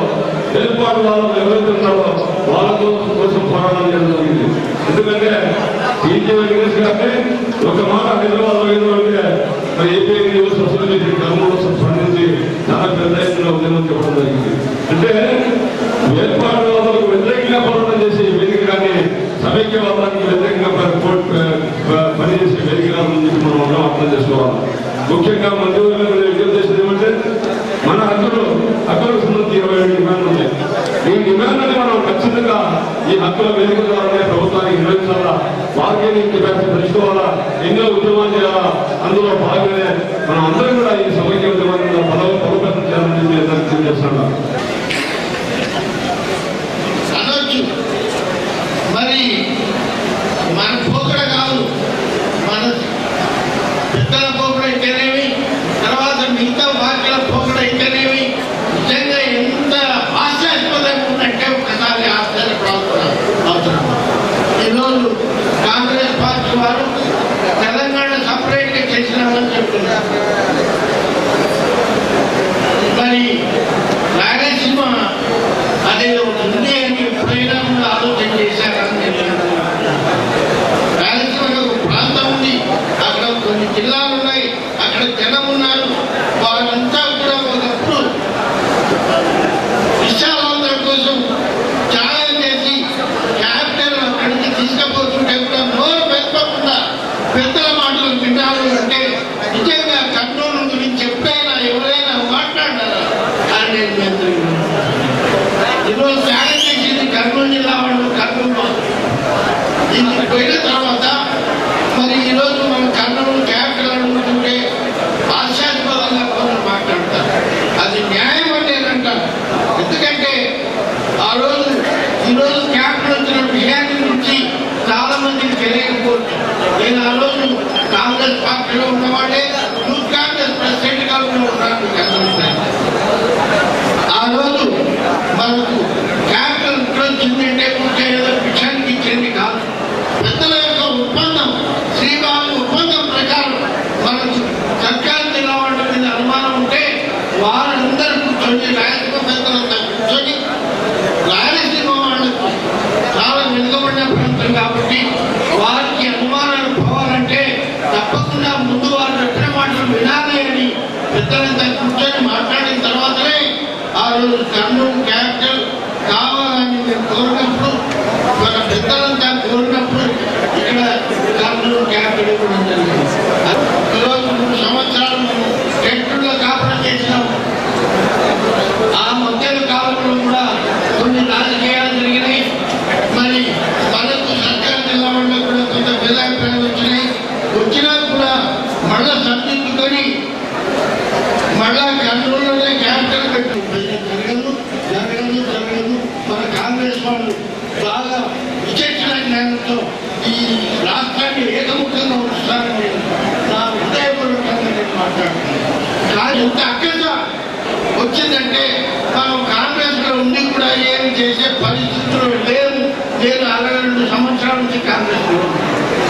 ఏర్పాటు వాదులు ఎవరైతే ఉన్నారో వాళ్ళ కోసం పోరాటం చేయడం జరిగింది. ఎందుకంటే టీజీ వెంకటేష్ గారిని ఒక మాట హైదరాబాద్ అంటే మరి ఏపీ సొసైటీ కర్మలో స్పందించి చాలా పెద్ద ఎత్తున ఉద్యమం చెప్పడం జరిగింది. అంటే ఏర్పాటు వాదులకు వ్యతిరేకంగా పోరాటం చేసే వేదిక కానీ సమైక్యవాదానికి వ్యతిరేకంగా పనిచేసే వేదిక రాదని చెప్పి మనం అందరం అర్థం చేసుకోవాలి. ముఖ్యంగా మంత్రివర్గంలో విజ్ఞప్తి చేసేది ఏమంటే మన హక్కులకు సంబంధించి 27 డిమాండ్లు ఉన్నాయి. ఈ డిమాండ్లని మనం ఖచ్చితంగా ఈ హక్కుల వేదిక ద్వారానే ప్రభుత్వానికి నిర్వహించాలా, బార్గెనింగ్ కెపాసిటీ పెంచుకోవాలా, ఎన్నో ఉద్యమాలు చేయాలా. అందులో భాగంగానే మనం అందరం కూడా ఈ సమైక్య ఉద్యమాన్ని బలోపేతం చేయాలని చెప్పి తెలియజేస్తున్నాం. మిగతా వాక్యాల పోకడ అయితేనేమి నిజంగా ఎంత హాస్యాస్పదంగా ఉందంటే ఒకసారి ఆశ్చర్యపడాల్సిన ఈరోజు కాంగ్రెస్ పార్టీ వారు తెలంగాణ సపరేట్ గా చేసినామని చెప్తున్నారు. మరి రాయలసీమ అదే ఉంది అని ఎప్పుడైనా కూడా ఆలోచన చేశారని చెప్పినారు. రాయలసీమలో ఒక ప్రాంతం ఉంది, అక్కడ కొన్ని జిల్లాలు ఉన్నాయి, అక్కడ జనం ఉన్నారు. వాళ్ళంతా కూడా ఒకప్పుడు విశాలాంధ్ర కోసం త్యాగం చేసి క్యాపిటల్ అక్కడికి తీసుకుపోతుంటే కూడా నోరు పెట్టుకోకుండా పెద్దల మాటలు విన్నారు అంటే నిజంగా కర్నూలు గురించి ఎప్పుడైనా ఎవరైనా మాట్లాడారా అని నేను ఈరోజు త్యాగం చేసింది కర్నూలు జిల్లా వాళ్ళు. కర్నూలు దీనికి పోయిన తర్వాత మరి ఈరోజు మనం కర్నూలు క్యాపిటల్ అనుకుంటుంటే ఆశాస్పదంగా కొందరు మాట్లాడతారు. అది న్యాయం అంటే అంటారు. ఎందుకంటే ఈరోజు క్యాపిటల్ వచ్చిన విషయాన్ని గురించి చాలా మందికి తెలియకపోవచ్చు. నేను ఆ రోజు కాంగ్రెస్ పార్టీలో ఉన్నవాడే యూత్ కాంగ్రెస్ ప్రెసిడెంట్ గా కూడా ఉన్నాను. ఆ రోజు మనకు క్యాపిటల్ వచ్చిందంటే ఏదో విషయానికి ఇచ్చింది కాదు. పెద్దల యొక్క ఒప్పందం, శ్రీబాబు ఒప్పందం ప్రకారం మనకు సర్కారు జిల్లా వాళ్ళ మీద అనుమానం ఉంటే వారందరూ కూర్చొని రాయలసీమ పెద్దలంతా కూర్చొని రాయలసీమ వాళ్ళకు చాలా వెనుకబడిన ప్రాంతం కాబట్టి వారికి అనుమానాలు పోవాలంటే తప్పకుండా ముందు వారు చెప్పిన మాటలు వినాలి అని పెద్దలంతా కూర్చొని మాట్లాడిన తర్వాతనే ఆ రోజు కర్నూలు క్యాపిటల్ కావాలని మేము కోరినప్పుడు, మన పెద్దలంతా కోరినప్పుడు ఇక్కడ కర్నూలు క్యాపిటల్ ఇవ్వడం జరిగింది. ఈరోజు 3 సంవత్సరాలు మేము టెంట్లో కాపురం చేసినాం. ఆ మధ్యలో కాలంలో కూడా కొన్ని రాజకీయాలు జరిగినాయి. మరి మనకు సర్కారు జిల్లా వాళ్ళు కూడా కొంత భేదాభిప్రాయాలు వచ్చినా కూడా మళ్ళా సర్దిద్దుకొని మళ్ళా కర్నూలులోనే క్యాపిటల్ పెట్టి జరగదు. మన కాంగ్రెస్ వాళ్ళు బాగా విచక్షణ జ్ఞానంతో ఈ రాష్ట్రాన్ని ఏకముఖంగా ఉంచుతారని నేను నా హృదయపూర్వకంగా నేను మాట్లాడుతున్నాను. కానీ ఎంత అక్కత వచ్చిందంటే మనం కాంగ్రెస్ లో ఉండి కూడా ఏం చేసే పరిస్థితులు లేవు. నేను 62 సంవత్సరాల నుంచి కాంగ్రెస్ లో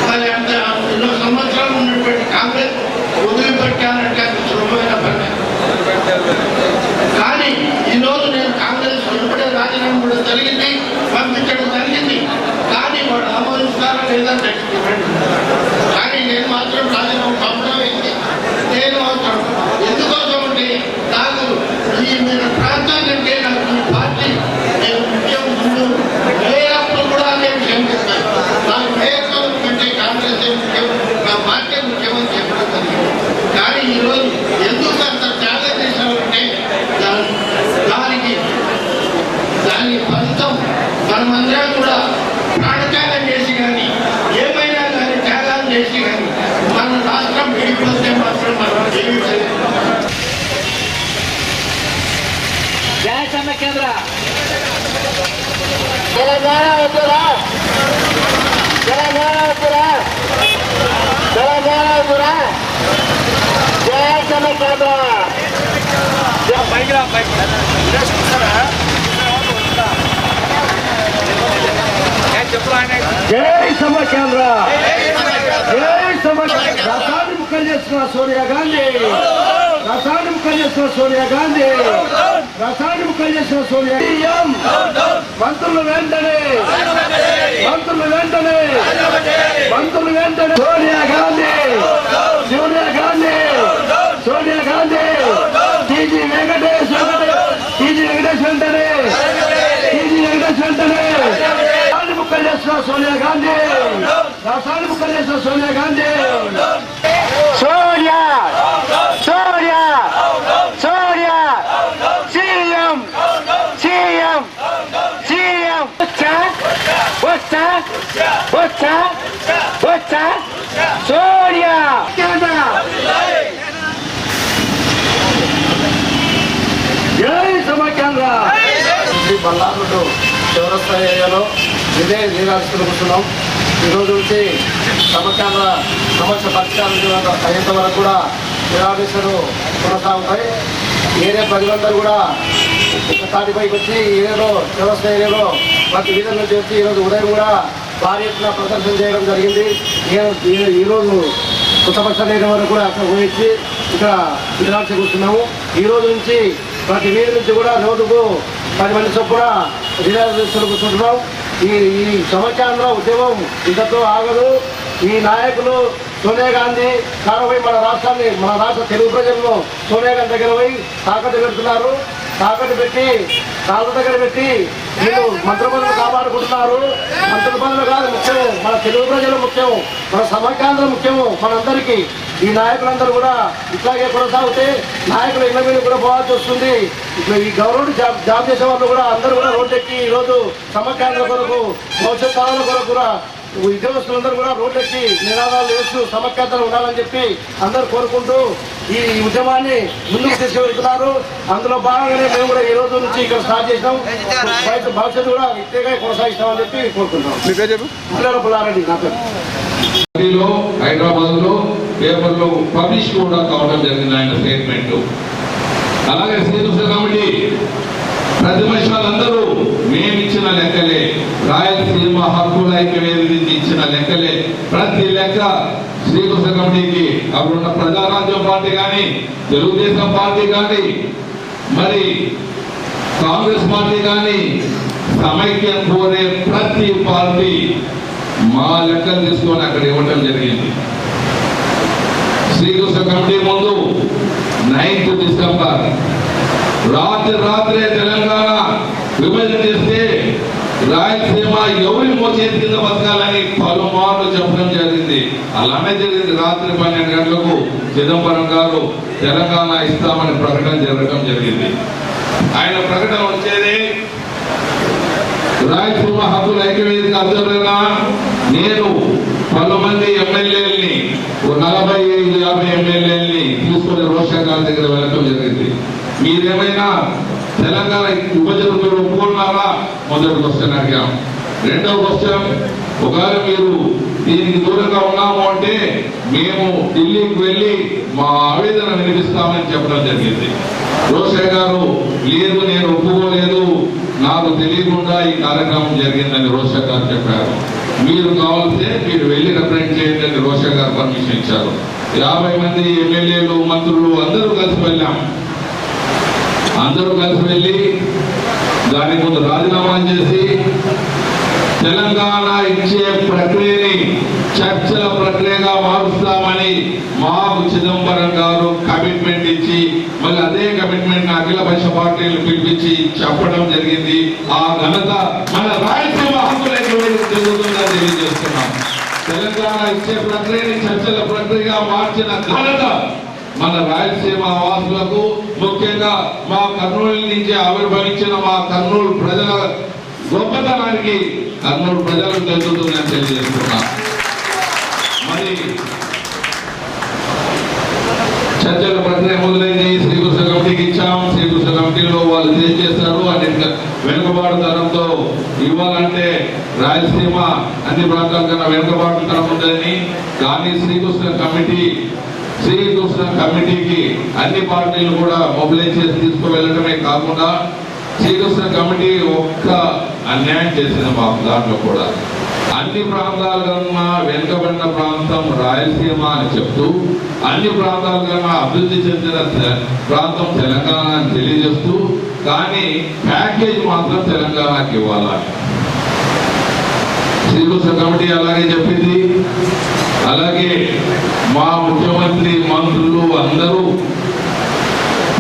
మరి అంత 20 సంవత్సరాలు ఉన్నటువంటి కాంగ్రెస్ వదిలిపెట్టాలంటే అది సులభమైన పని. కానీ ఈరోజు నేను కాంగ్రెస్ వెలుపడే రాజీనామా కూడా జరిగింది, పంపించడం జరిగింది. కానీ వాడు ఆమోదిస్తారా లేదా కానీ నేను మాత్రం రాజీనామా పంపడం అయింది. నేను మాత్రం ఎందుకోసం అంటే నాకు ఈ మన ప్రాంతానికంటే నాకు ఈ పార్టీ నేను ముఖ్యం ముందు లేనప్పుడు కూడా నేను క్షమిస్తాను. నాకు నేతల కంటే కాంగ్రెస్ ముఖ్యం, నా పార్టీ ముఖ్యమని చెప్పడం జరిగింది. కానీ ఈరోజు ఎందుకు అంత త్యాగం చేశామంటే దానికి ఫలితం మనమందరం కూడా ప్రాణత్యాగం చేసి కానీ ఏమైనా కానీ త్యాగాలు చేసి కానీ మన రాష్ట్రం విడిపోతే మాత్రం మనం జీవించలేదు. జై సమైక్యాంధ్ర. తెలంగాణ వద్దురా, తెలంగాణ వద్దురా, తెలంగాణ వద్దురా. జై సమైక్యాంధ్ర. జై సమైక్యాంధ్ర. జై సమైక్యాంధ్ర. రాష్ట్రాన్ని ముక్కలు చేసుకున్న సోనియా గాంధీ, రాష్ట్రాన్ని ముక్కలు చేసుకున్న సోనియా గాంధీ, రాష్ట్రాన్ని ముక్కలు చేసుకున్న సోనియా. మంత్రులు వెంటనే, మంత్రులు వెంటనే, మంత్రులు వెంటనే. సోనియా గాంధీ, సోనియా గాంధీ, సోనియా గాంధీ. టీజీ వెంకటేష్, టీజీ వెంకటేష్ వెంటనే, టీజీ వెంకటేష్ వెంటనే. రాష్ట్రాన్ని ముక్కలు చేస్తున్న సోనియా గాంధీ, రాష్ట్రాన్ని ముక్కలు చేస్తున్న Sonia Gandhi. Sonia, Sonia, Sonia. CM, CM, CM. వచ్చా, వచ్చా, వచ్చా, వచ్చా. సోనియా. జై సమైక్యాంధ్ర. బల్లారుడు చౌరస్తా ఏరియాలో ఇదే నీరాశలు కూర్చున్నాం. ఈరోజు నుంచి సమైక్యాంధ్ర సమస్య పరిష్కారం అయ్యేంత వరకు కూడా నిరాదీక్షలు కొనసాగుతాయి. ఏరియా ప్రజలందరూ కూడా ఒక తాటిపైకి వచ్చి ఏరియాలో వ్యవస్థ ఏరియాలో ప్రతి వీధుల నుంచి వచ్చి ఈరోజు ఉదయం కూడా భారీ ఎత్తున ప్రదర్శన చేయడం జరిగింది. ఈరోజు కొత్తపక్ష ఏరియా వరకు కూడా అక్కడ పోయించి ఇక్కడ నిరాశ కూర్చున్నాము. ఈ రోజు నుంచి ప్రతి వీధి నుంచి కూడా రోజుకు 10 మంది చొప్పున నిరాశలు కూర్చుంటున్నాం. ఈ సమాచారంలో ఉద్యమం ఇంతతో ఆగదు. ఈ నాయకులు సోనియా గాంధీ కారణమై మన రాష్ట్ర తెలుగు ప్రజలను సోనియా గాంధీ దగ్గర పోయి తాకట్టు పెడుతున్నారు. తాకట్టు పెట్టి కాళ్ళ దగ్గర పెట్టి వీళ్ళు మంత్రి పదవులు కాపాడుకుంటున్నారు. మంత్రుల పదవులు కాదు ముఖ్యం, మన తెలుగు ప్రజలు ముఖ్యం, మన సమాఖ్యాంధ్రం ముఖ్యము మనందరికీ. ఈ నాయకులందరూ కూడా ఇట్లాగే కొనసాగితే నాయకులు ఇళ్ళ మీద కూడా పోవాల్సి వస్తుంది. ఇట్లా ఈ గవర్నమెంట్ జాబ్ చేసే వాళ్ళు కూడా అందరూ కూడా రోడ్డెక్కి ఈరోజు సమాఖ్యాంధ్రం కొరకు భవిష్యత్ తరాల కొరకు కూడా ఉద్యోగస్తులందరూ కూడా రోడ్డెక్కి నినాదాలు చేస్తూ సమాఖ్యాంధ్రం ఉండాలని చెప్పి అందరూ కోరుకుంటూ ఈ ఉద్యమాన్ని ముందుకు తీసుకువెళ్తున్నారు. అందులో భాగంగానే మేము కూడా ఈ రోజు నుంచి ఇక్కడ స్టార్ట్ చేసినాం. భవిష్యత్తు కూడా ఇట్టే కొనసాగిస్తామని చెప్పి కోరుకుంటాం. పుల్లారెడ్డి నా పేరు. హైదరాబాద్ లో పేపర్లో పబ్లిష్ కూడా కావడం జరిగింది ఆయన స్టేట్మెంట్. అలాగే శ్రీకృష్ణ కమిటీ ప్రతిపక్షాలందరూ మేమిచ్చిన లెక్కలే, రాయలసీమ హక్కుల ఐక్యవేదిక ఇచ్చిన లెక్కలే, ప్రతి లెక్క శ్రీకృష్ణ కమిటీకి అప్పుడున్న ప్రజారాజ్యం పార్టీ కానీ, తెలుగుదేశం పార్టీ కానీ, మరి కాంగ్రెస్ పార్టీ కానీ, సమైక్యం కోరే ప్రతి పార్టీ మా లెక్కలు తీసుకొని అక్కడ ఇవ్వటం జరిగింది. శ్రీకృష్ణ కమిటీ ముందు 9th డిసెంబర్ రాత్రే తెలంగాణ విభజన చేస్తే రాయలసీమ ఎవరి మోచేతి కింద బతకాలని పలుమార్లు చెప్పడం జరిగింది. అలానే జరిగింది. రాత్రి 12 గంటలకు చిదంబరం గారు తెలంగాణ ఇస్తామని ప్రకటన జరగడం జరిగింది. ఆయన ప్రకటన వచ్చేది రాయలసీమ హక్కుల ఐక్యవేదిక ఆధ్వర్యంలో నేను 10 మంది ఎమ్మెల్యేలని 45-50 ఎమ్మెల్యేలని తీసుకుని రోషన్ గారి దగ్గర వెళ్ళడం జరిగింది. మీరేమైనా తెలంగాణ విభజన మీరు ఒప్పుకున్నారా? మొదటి క్వశ్చన్ అడిగాం. రెండవ క్వశ్చన్, ఒకవేళ మీరు దీనికి దూరంగా ఉన్నాము అంటే మేము ఢిల్లీకి వెళ్ళి మా ఆవేదన వినిపిస్తామని చెప్పడం జరిగింది. రోషన్ గారు లేదు, నేను ఒప్పుకోలేదు, నాకు తెలియకుండా ఈ కార్యక్రమం జరిగిందని రోషన్ గారు చెప్పారు. మీరు కావాల్సే మీరు వెళ్ళి రిప్రజెంట్ చేయండి అని రోషన్ గారు పర్మిషన్ ఇచ్చారు. 50 మంది ఎమ్మెల్యేలు, మంత్రులు అందరూ కలిసి వెళ్ళాం. అందరూ కలిసి వెళ్ళి దాని ముందు రాజీనామా చేసి తెలంగాణ ఇచ్చే ప్రక్రియని చర్చల ప్రక్రియగా మారుస్తామని మాకు చిదంబరం గారు కమిట్మెంట్ ఇచ్చి మళ్ళీ అదే కమిట్మెంట్ అఖిల పక్ష పార్టీలు పిలిపించి చెప్పడం జరిగింది. ఆ ఘనత మన రాయలసీమ హక్కులకు జరుగుతుందని తెలియజేస్తున్నాం. తెలంగాణ ఇచ్చే ప్రక్రియని చర్చల ప్రక్రియగా మార్చిన ఘనత మన రాయలసీమ వాసులకు, ముఖ్యంగా మా కర్నూలు నుంచి ఆవిర్భవించిన మా కర్నూలు ప్రజల గొప్పతనానికి కర్నూలు ప్రజలకు తెలుస్తుందని తెలియజేస్తున్నా. మరి చర్చల ప్రక్రియ మొదలైంది. శ్రీకృష్ణ కమిటీకి ఇచ్చాం. శ్రీకృష్ణ కమిటీలో వాళ్ళు చేస్తారు. అది వెనుకబాటుతనంతో ఇవ్వాలంటే రాయలసీమ అన్ని ప్రాంతాల కన్నా వెనుకబాటుతనం ఉందని, కానీ శ్రీకృష్ణ కమిటీకి అన్ని పార్టీలు కూడా మొబిలైజ్ చేసి తీసుకువెళ్ళడమే కాకుండా శ్రీకృష్ణ కమిటీ ఒక్క అన్యాయం చేసిన మాకు దాంట్లో కూడా అన్ని ప్రాంతాల కన్నా వెనుకబడిన ప్రాంతం రాయలసీమ అని చెప్తూ అన్ని ప్రాంతాల కన్నా అభివృద్ధి చెందిన ప్రాంతం తెలంగాణ అని తెలియజేస్తూ, కానీ ప్యాకేజ్ మాత్రం తెలంగాణకి ఇవ్వాలని శ్రీకృష్ణ కమిటీ అలాగే చెప్పింది. అలాగే మా ముఖ్యమంత్రి, మంత్రులు అందరూ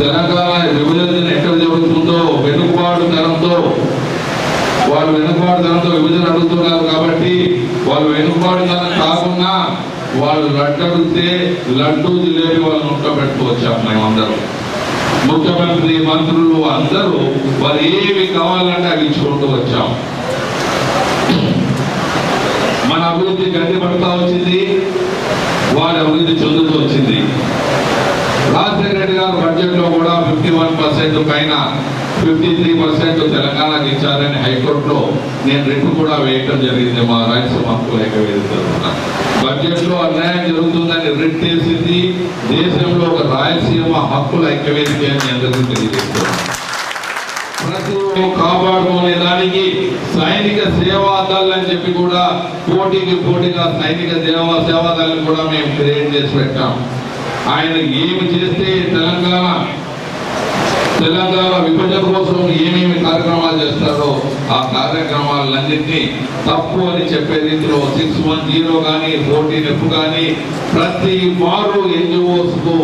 తెలంగాణ విభజన ఎక్కడ జరుగుతుందో వెనుకబాటుతనంతో విభజన అడుగుతున్నారు. కాబట్టి వాళ్ళు వెనుకబాటుతనం కాకుండా వాళ్ళు లడ్డు అడిగితే లడ్డు జిలేబీ వాళ్ళు నోట్లో పెట్టుకోవచ్చాం. మేమందరం ముఖ్యమంత్రి, మంత్రులు అందరూ వాళ్ళు ఏవి కావాలంటే అవి ఇచ్చుకుంటూ వచ్చాం. మన అభివృద్ధి గడ్డి పడుతూ వచ్చింది, వారి అభివృద్ధి చెందుతూ వచ్చింది. రాజశేఖర రెడ్డి గారు బడ్జెట్ లో కూడా 51% పైన 53% తెలంగాణకి ఇచ్చారని హైకోర్టులో నేను రిట్ కూడా వేయటం జరిగింది. మా రాయలసీమ హక్కుల బడ్జెట్ లో అన్యాయం జరుగుతుందని రిట్ వేసింది. దేశంలో ఒక రాయలసీమ హక్కుల ఐక్యవేదిక అని అందరికీ తెలియజేస్తున్నాం. ప్రతి కాపాడుకునే దానికి సైనిక సేవా దళ్ అని చెప్పి కూడా పోటీగా సైనిక సేవా దళ్ కూడా మేము క్రియేట్ చేసి పెట్టాం. ఆయన ఏమి చేస్తే తెలంగాణ విభజన కోసం ఏమేమి కార్యక్రమాలు చేస్తారో ఆ కార్యక్రమాలన్నింటినీ తప్పు అని చెప్పే రీతిలో 610 కానీ 14F కానీ ప్రతి మారు ఎన్జిఓస్ కు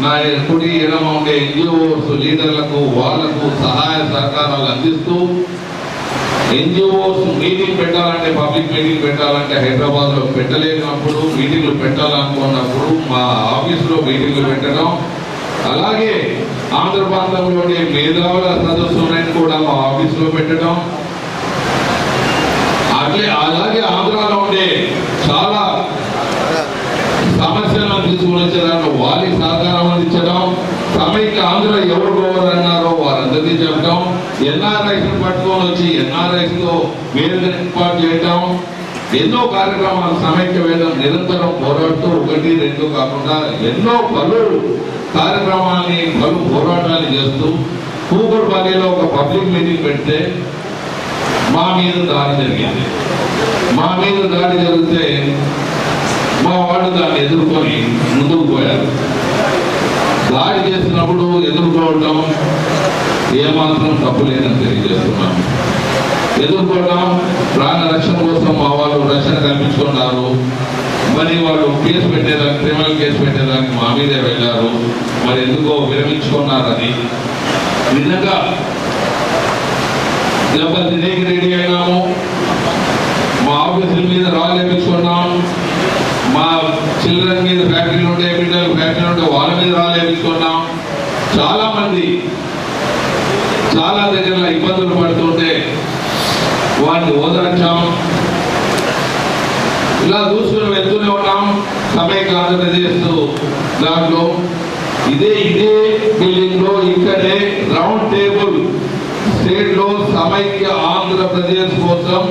నా కుడి ఎడమ ఉండే ఎన్జిఓస్ లీడర్లకు వాళ్లకు సహాయ సహకారాలు అందిస్తూ ఎన్జిఓస్ మీటింగ్ పెట్టాలంటే పబ్లిక్ మీటింగ్ పెట్టాలంటే హైదరాబాద్ లో పెట్టలేనప్పుడు మీటింగ్లు పెట్టాలనుకున్నప్పుడు మా ఆఫీసులో మీటింగ్లు పెట్టడం, అలాగే ఆంధ్ర ప్రాంతంలోని మేధావుల సదస్సులను కూడా మా ఆఫీసులో పెట్టడం, అలాగే ఆంధ్రాలో ఉండే చాలా సమస్యలను తీసుకుని వచ్చేదాన్ని వారికి సహకారం అందించడం, సమైక్య ఆంధ్ర ఎవరు అన్నారో వారందరినీ చెప్పడం, ఎన్ఆర్ఐస్ పట్టుకొని వచ్చి ఎన్ఆర్ఐస్ తో వేదిక ఏర్పాటు చేయడం, ఎన్నో కార్యక్రమాలు సమైక్య వేదం నిరంతరం పోరాడుతూ 1, 2 కాకుండా ఎన్నో పలు కార్యక్రమాన్ని పలు పోరాటాలు చేస్తూ కూకట్పల్లిలో ఒక పబ్లిక్ మీటింగ్ పెడితే మా మీద దాడి జరిగింది. మా మీద దాడి జరిగితే మా వాళ్ళు దాన్ని ఎదుర్కొని ముందుకు పోయారు. దాడి చేసినప్పుడు ఎదుర్కోవడం ఏమాత్రం తప్పు లేదని తెలియజేస్తున్నాం. ఎదుర్కోవడం ప్రాణ రక్షణ కోసం మా వాళ్ళు రక్షణ కల్పించుకున్నారు. మరి వాళ్ళు కేసు పెట్టేదానికి క్రిమినల్ కేసు పెట్టేదానికి మా మీదే వెళ్ళారు. మరి ఎందుకో విరమించుకున్నారని నిజంగా దెబ్బతినేకి రెడీ అయినాము. మా ఆఫీసుల మీద రాలేపించుకున్నాం. మా చిల్డ్రన్ మీద ఫ్యాక్టరీలు ఉంటే బిడ్డలు ఫ్యాక్టరీలు ఉంటే వాళ్ళ మీద రాలేపించుకున్నాం. చాలా మంది చాలా దగ్గర ఇబ్బందులు పడుతుంటే వాటిని ఓదార్చాం. ఇలా చూసుకుని వెళ్తూనే ఉన్నాం. సమైక్య ఆంధ్రప్రదేశ్ దాంట్లో ఇదే బిల్డింగ్ లో ఇక్కడే రౌండ్ టేబుల్ స్టేట్ లో సమైక్య ఆంధ్రప్రదేశ్ కోసం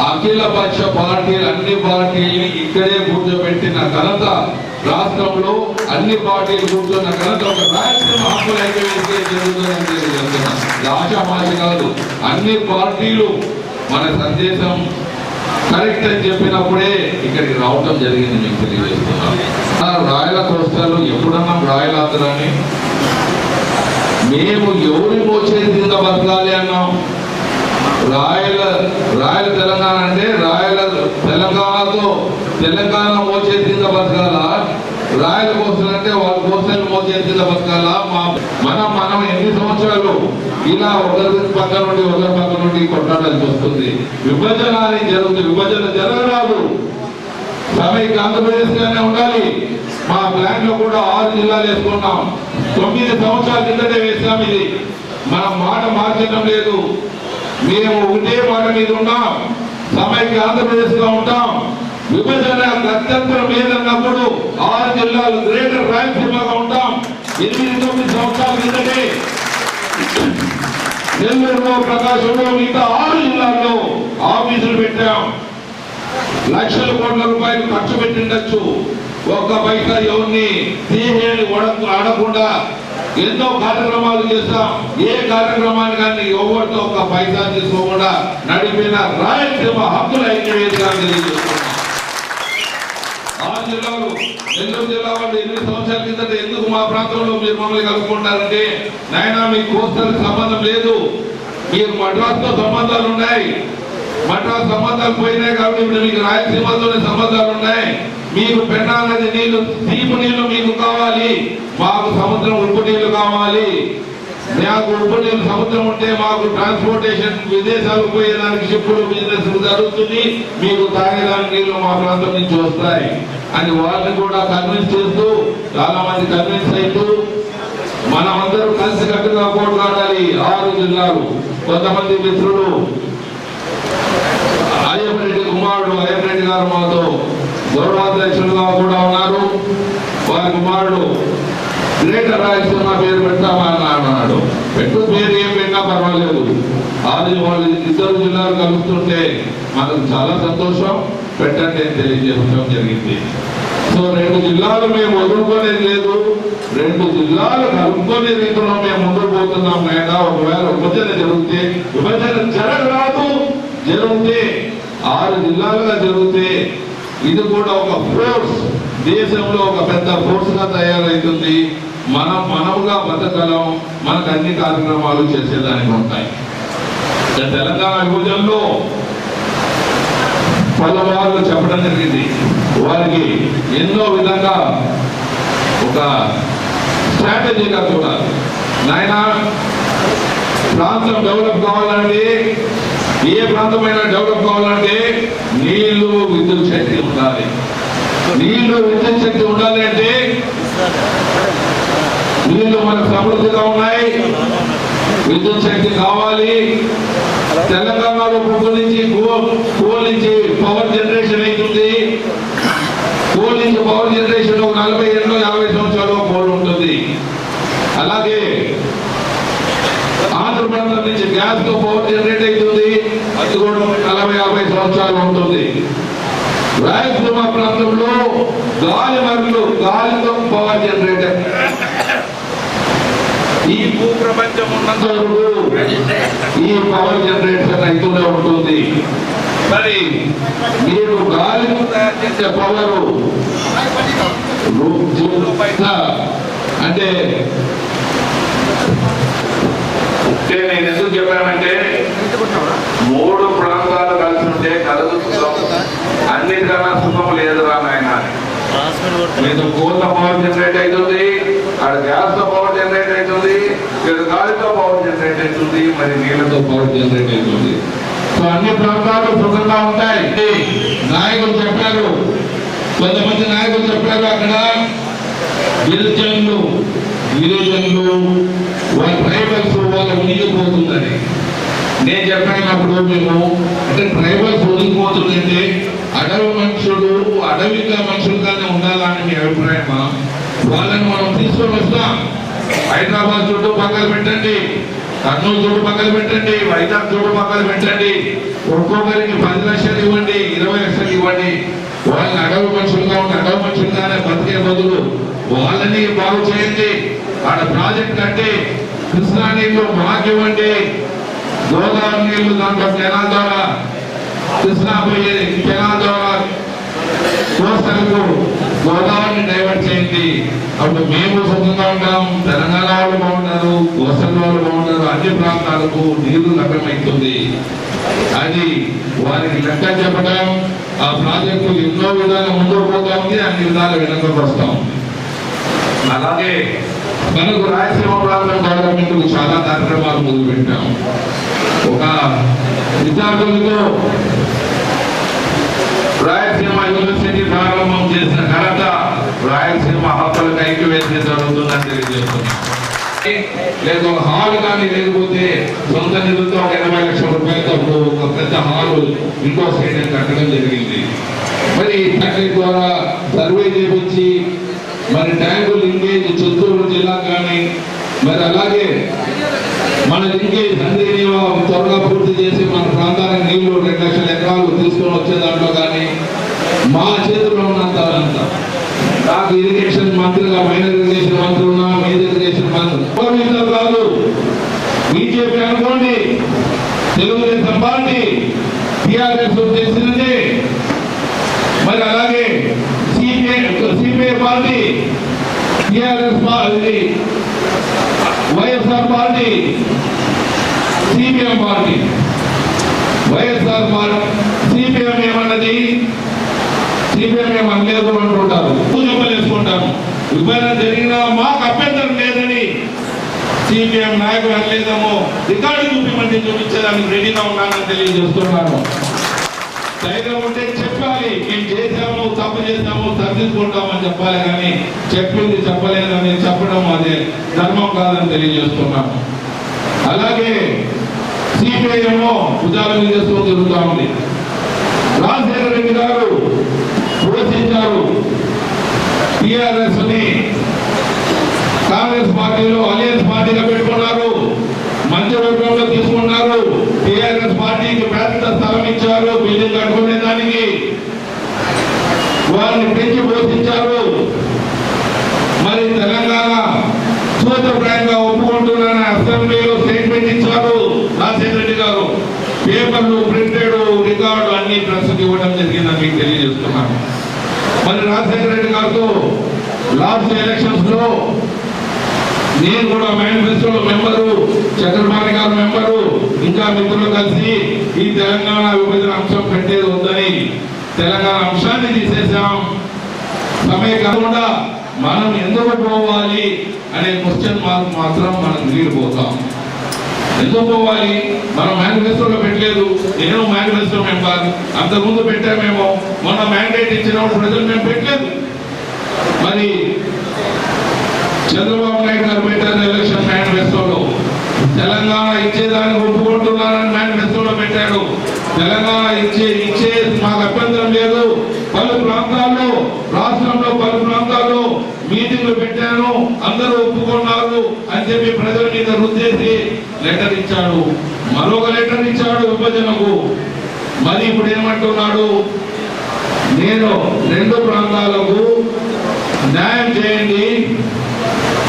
అఖిల పక్ష పార్టీలు అన్ని పార్టీలని ఇక్కడే కూర్చోబెట్టిన ఘనత, రాష్ట్రంలో అన్ని పార్టీలు కూర్చున్న ఘనత ఒక రాయలసీమ హక్కుల ఐక్యవేదిక జరుగుతుందని తెలియజేస్తున్నా. ఆశామాష కాదు, అన్ని పార్టీలు మన సందేశం కరెక్ట్ అని చెప్పినప్పుడే ఇక్కడికి రావటం జరిగింది. మీకు తెలియజేస్తున్నాం. రాయల కోస్తాలు ఎప్పుడన్నా రాయలాంధ్రాన్ని మేము ఎవరి మోచేతి కింద బతకాలి అన్నాం. రాయల తెలంగాణ అంటే రాయల తెలంగాణతో తెలంగాణ మోచేతి కింద బతకాల, రాయల కోసం అంటే వాళ్ళ కోస్తాలు మోచేతి కింద బతకాల. మనం ఎన్ని సంవత్సరాలు ఇలా ఒకరి పక్క నుండి కొట్టాడాల్సి వస్తుంది. విభజన అని జరుగుతుంది. విభజన జరగరాదు. సమైక్య ఆంధ్రప్రదేశ్ గానే ఉండాలి. మా ప్లాన్ లో కూడా 6 జిల్లాలు వేసుకున్నాం. 9 సంవత్సరాల కిందటే వేసాం. ఇది మనం మాట మార్చడం లేదు. మేము ఒకటే మాట మీద ఉన్నాం. సమైక్య ఆంధ్రప్రదేశ్ గా ఉంటాం. విభజన గత్యంతరం లేదన్నప్పుడు 6 జిల్లాలు గ్రేటర్ రాయలసీమగా ఉంటాం. 8-9 సంవత్సరాల కిందటే నెల్లూరులో, ప్రకాశంలో, మిగతా 6 జిల్లాల్లో ఆఫీసులు పెట్టాం. లక్షల కోట్ల రూపాయలు ఖర్చు పెట్టిండొచ్చు. ఒక్క పైసా ఎవరిని తీసేని ఆడకుండా ఎన్నో కార్యక్రమాలు చేస్తాం. ఏ కార్యక్రమాన్ని కానీ ఎవరితో ఒక్క పైసా తీసుకోకుండా నడిపిన రాయలసీమ హక్కుల ఐక్యవేదిక తెలియజేస్తున్నాం. 6 జిల్లాలు, నెల్లూరు జిల్లా వాళ్ళు 8 సంవత్సరాల కిందట ఎందుకు మా ప్రాంతంలో మీరు మమ్మల్ని కలుపుకుంటారంటే, నాయనా మీకు కోస్తాలకు సంబంధం లేదు, మీకు మద్రాసుతో సంబంధాలు ఉన్నాయి. మద్రాసు సంబంధాలు పోయినాయి కాబట్టి ఇప్పుడు మీకు రాయలసీమతోనే సంబంధాలు ఉన్నాయి. మీకు పెన్నా నది నీళ్లు, తీపు నీళ్లు మీకు కావాలి, మాకు సముద్రం ఉప్పు నీళ్లు కావాలి. మాకు ఉప్పు నీళ్లు సముద్రం ఉంటే మాకు ట్రాన్స్పోర్టేషన్ విదేశాలకు పోయేదానికి షిప్పులు బిజినెస్ జరుగుతుంది. మీకు తాగేదానికి నీళ్లు మా ప్రాంతం నుంచి వస్తాయి అని వాళ్ళని కూడా కన్విన్స్ చేస్తూ, చాలా మంది కన్విన్స్ అవుతూ మనమందరూ కలిసి కట్టుగా పోట్లాడాలి. 6 జిల్లాలు. కొంతమంది మిత్రులు అయ్యప్పరెడ్డి కుమారుడు అయ్యప్పరెడ్డి గారు మాతో గౌరవాధ్యక్షులుగా కూడా ఉన్నారు. వారి కుమారుడు గ్రేటర్ రాయలసీమ పేరు పెడతామని అన్నాడు. పెట్టు పేరు ఏం పెట్టినా పర్వాలేదు. వాళ్ళు 2 జిల్లాలు కలుపుతుంటే మనకు చాలా సంతోషం. పెట్టండి అని తెలియజేయడం జరిగింది. సో 2 జిల్లాలు మేము వదులుకోలేదు లేదు. 2 జిల్లాలు కలుపుకొని రీతిలో మేము ముందుకు పోతున్నాం నాయన. ఒకవేళ విభజన జరిగితే, విభజన జరగరాదు, జరిగితే 6 జిల్లాలుగా జరిగితే ఇది కూడా ఒక ఫోర్స్, దేశంలో ఒక పెద్ద ఫోర్స్ గా తయారవుతుంది. మనముగా బతకలం, మనకు అన్ని కార్యక్రమాలు చేసేదానికి ఉంటాయి. తెలంగాణ విభజనలో పలుమార్లు చెప్పడం జరిగింది. వారికి ఎన్నో విధంగా ఒక స్ట్రాటజీగా చూడాలి. నాయన ప్రాంతం డెవలప్ కావాలంటే, ఏ ప్రాంతమైనా డెవలప్ కావాలంటే నీళ్లు, విద్యుత్ శక్తి ఉండాలి. నీళ్లు, విద్యుత్ శక్తి ఉండాలి అంటే నీళ్లు మనకు సమృద్ధిగా ఉన్నాయి, విద్యుత్ శక్తి కావాలి. తెలంగాణలో కోల్ నుంచి పవర్ జనరేషన్ అవుతుంది. కోల్ నుంచి పవర్ జనరేషన్ 40 ఏళ్ళు 50 సంవత్సరాలు కోల్ ఉంటుంది. అలాగే ఆంధ్రప్రదేశ్ నుంచి గ్యాస్ తో పవర్ జనరేట్ అవుతుంది, అది కూడా 40-50 సంవత్సరాలు ఉంటుంది. రాయలసీమ ప్రాంతంలో గాలితో పవర్ జనరేట్ ఈ భూప్రపంచం ఉన్నంత వరకు ఈ పవర్ జనరేషన్ అయితూనే ఉంటుంది. మరి మీరు గాలితో తయారు చేసే పవరు అంటే నేను ఎందుకు చెప్పానంటే 3 ప్రాంతాలు కలిసి ఉంటే కలుగుతున్నాం, అన్నిటికన్నా సుఖం లేదురా నాయన. మీరు కోళ్ళ పవర్ జనరేట్ అవుతుంది, అక్కడ గ్యాస్ తో పవర్ జనరేట్ అవుతుంది, ఇక్కడ గాలితో పవర్ జనరేట్ అవుతుంది, మరి నీళ్లతో పవర్ జనరేట్ అవుతుంది. సో అన్ని ప్రాంతాలు సుఖంగా ఉంటాయి. నాయకులు చెప్పారు, కొంతమంది నాయకులు చెప్పారు, అక్కడ గిరిజనులు వాళ్ళ ట్రైబల్స్ వాళ్ళ మునిగిపోతుందని. నేను చెప్పినప్పుడు మేము అంటే ట్రైబల్స్ మునిగిపోతుందంటే అడవిగా మనుషులుగానే ఉండాలని మీ అభిప్రాయమా? వాళ్ళని మనం తీసుకొని వస్తాం. హైదరాబాద్ చుట్టూ పక్కన పెట్టండి, కర్నూలు చుట్టూ పక్కన పెట్టండి, వైజాగ్ చుట్టూ పక్కన పెట్టండి, ఒక్కొక్కరికి 10 లక్షలు ఇవ్వండి, 20 లక్షలు ఇవ్వండి. వాళ్ళని అడవి మనుషులుగానే బతికే బదులు వాళ్ళని బాగు చేయండి. ఆడ ప్రాజెక్ట్ కట్టి కృష్ణా నీళ్లు మాకివ్వండి, గోదావరి నీళ్లు దాంట్లో కెనాల్ ద్వారా కృష్ణా పోయే కెనాల్ ద్వారా కోస్తలకు గోదావరిని డైవర్ట్ చేయండి. అప్పుడు మేము సుఖంగా ఉంటాం, తెలంగాణ వాళ్ళు బాగుంటారు, కోస్టల్ వాళ్ళు బాగుంటారు, అన్ని ప్రాంతాలకు నీరు లభ్యమవుతుంది. అది వారికి లెక్క చెప్పడం, ఆ ప్రాజెక్టు ఎన్నో విధాలు ముందుకు పోతా ఉంది, అన్ని విధాలు వెనక్కి వస్తాం. అలాగే మనకు రాయలసీమ ప్రాంతం గవర్నమెంట్ చాలా కార్యక్రమాలు మొదలు పెట్టాం. ఒక విద్యార్థులతో రాయలసీమ యూనివర్సిటీ ప్రారంభం చేసిన ఘనత రాయలసీమ హక్కులకు ఐక్యవేదిక జరుగుతుందని తెలియజేస్తున్నాం. లేదు ఒక హాల్ కానీ లేకపోతే సొంత నిధులతో 80 లక్షల రూపాయలతో ఒక పెద్ద హాల్ ఇంకో స్టేడియం కట్టడం జరిగింది. మరి ఫ్యాక్టరీ ద్వారా సర్వే చేయించి మరి ట్యాంకు లింకేజ్ చిత్తూరు జిల్లా కానీ, మరి అలాగే మన లింకేజ్ సందేహ త్వరగా పూర్తి చేసి మన ప్రాంతానికి నీళ్లు 2 లక్షల ఎకరాలు తీసుకొని వచ్చే దాంట్లో కానీ మా చేతిలో ఉన్నంత నాకు ఇరిగేషన్ మంత్రిగా మైనర్ ఇరిగేషన్ మంత్రి ఉన్నా, మేజర్ ఇరిగేషన్ మంత్రి కాదు. బీజేపీ అనుకోండి, తెలుగుదేశం పార్టీ, టిఆర్ఎస్ తెలిసినదే, మరి అలాగే CPI party, TRS party, YSR party, CPM party. YSR party CPM ఏమన్నది, సిపిఎం ఏమనలేదు అంటుంటారు, పూజపలు వేసుకుంటారు. విభజన జరిగినా మాకు అభ్యంతరం లేదని సిపిఎం నాయకులు అనలేదేమో, రికార్డు చూపించమంటే చూపించేదానికి రెడీగా ఉన్నానని తెలియజేస్తున్నాను. ధైర్యం ఉంటే చెప్పాలి, మేము చేశాము, తప్పు చేశాము, సరిదిద్దుకుంటామని చెప్పాలి, కానీ చెప్పింది చెప్పలేదని చెప్పడం అదే ధర్మం కాదని తెలియజేస్తున్నాము. అలాగే సిపిఐ ఏమో భుజాల మీద చేసుకొని తిరుగుతా ఉంది. రాజశేఖర రెడ్డి గారు పోషించారు టిఆర్ఎస్ ని, కాంగ్రెస్ పార్టీలో అలయన్స్ పార్టీగా పెట్టుకున్నారు, మంత్రివర్గంలో తీసుకున్నారు, టిఆర్ఎస్ పార్టీకి పెద్ద స్థలం ఇచ్చారు బిల్డింగ్ కట్టుకునే దానికి, వారిని పెంచి పోషించారు. మరి తెలంగాణ హామీకి ఇవ్వడం జరిగిందని మీకు తెలియజేస్తున్నాను. మరి రాజశేఖర రెడ్డి గారితో లాస్ట్ ఎలక్షన్స్ లో నేను కూడా మేనిఫెస్టోలో మెంబరు, చంద్రబాబు గారు మెంబరు, ఇంకా మిత్రులు కలిసి ఈ తెలంగాణ విభజన అంశం పెట్టేది వద్దని తెలంగాణ అంశాన్ని తీసేసాం. సమయం కాకుండా మనం ఎందుకు పోవాలి అనే క్వశ్చన్ మార్క్ మాత్రం మనం మిగిలిపోతాం. ఎందుకు పోవాలి? మనం మేనిఫెస్టోలో పెట్టలేదు. నేను మేనిఫెస్టో మెంబర్, అంతకుముందు పెట్టామేమో. మొన్న మ్యాండేట్ ఇచ్చినప్పుడు ప్రజలు మేము పెట్టలేదు. మరి చంద్రబాబు నాయుడు గారు పెట్టారు ఎలక్షన్ మేనిఫెస్టోలో, తెలంగాణ ఇచ్చేదాన్ని ఒప్పుకుంటున్నారని మేనిఫెస్టోలో పెట్టాడు. తెలంగాణ ఇచ్చే మాకు అభ్యంతరం లేదు. పలు ప్రాంతాల్లో, రాష్ట్రంలో పలు ప్రాంతాల్లో మీటింగ్లు పెట్టాను, అందరూ ఒప్పుకున్నారు అని చెప్పి ప్రజల మీద రుద్దేసి లెటర్ ఇచ్చాడు. మరొక లెటర్ ఇచ్చాడు విభజనకు. మరి ఇప్పుడు ఏమంటున్నాడు? నేను 2 ప్రాంతాలకు న్యాయం చేయండి,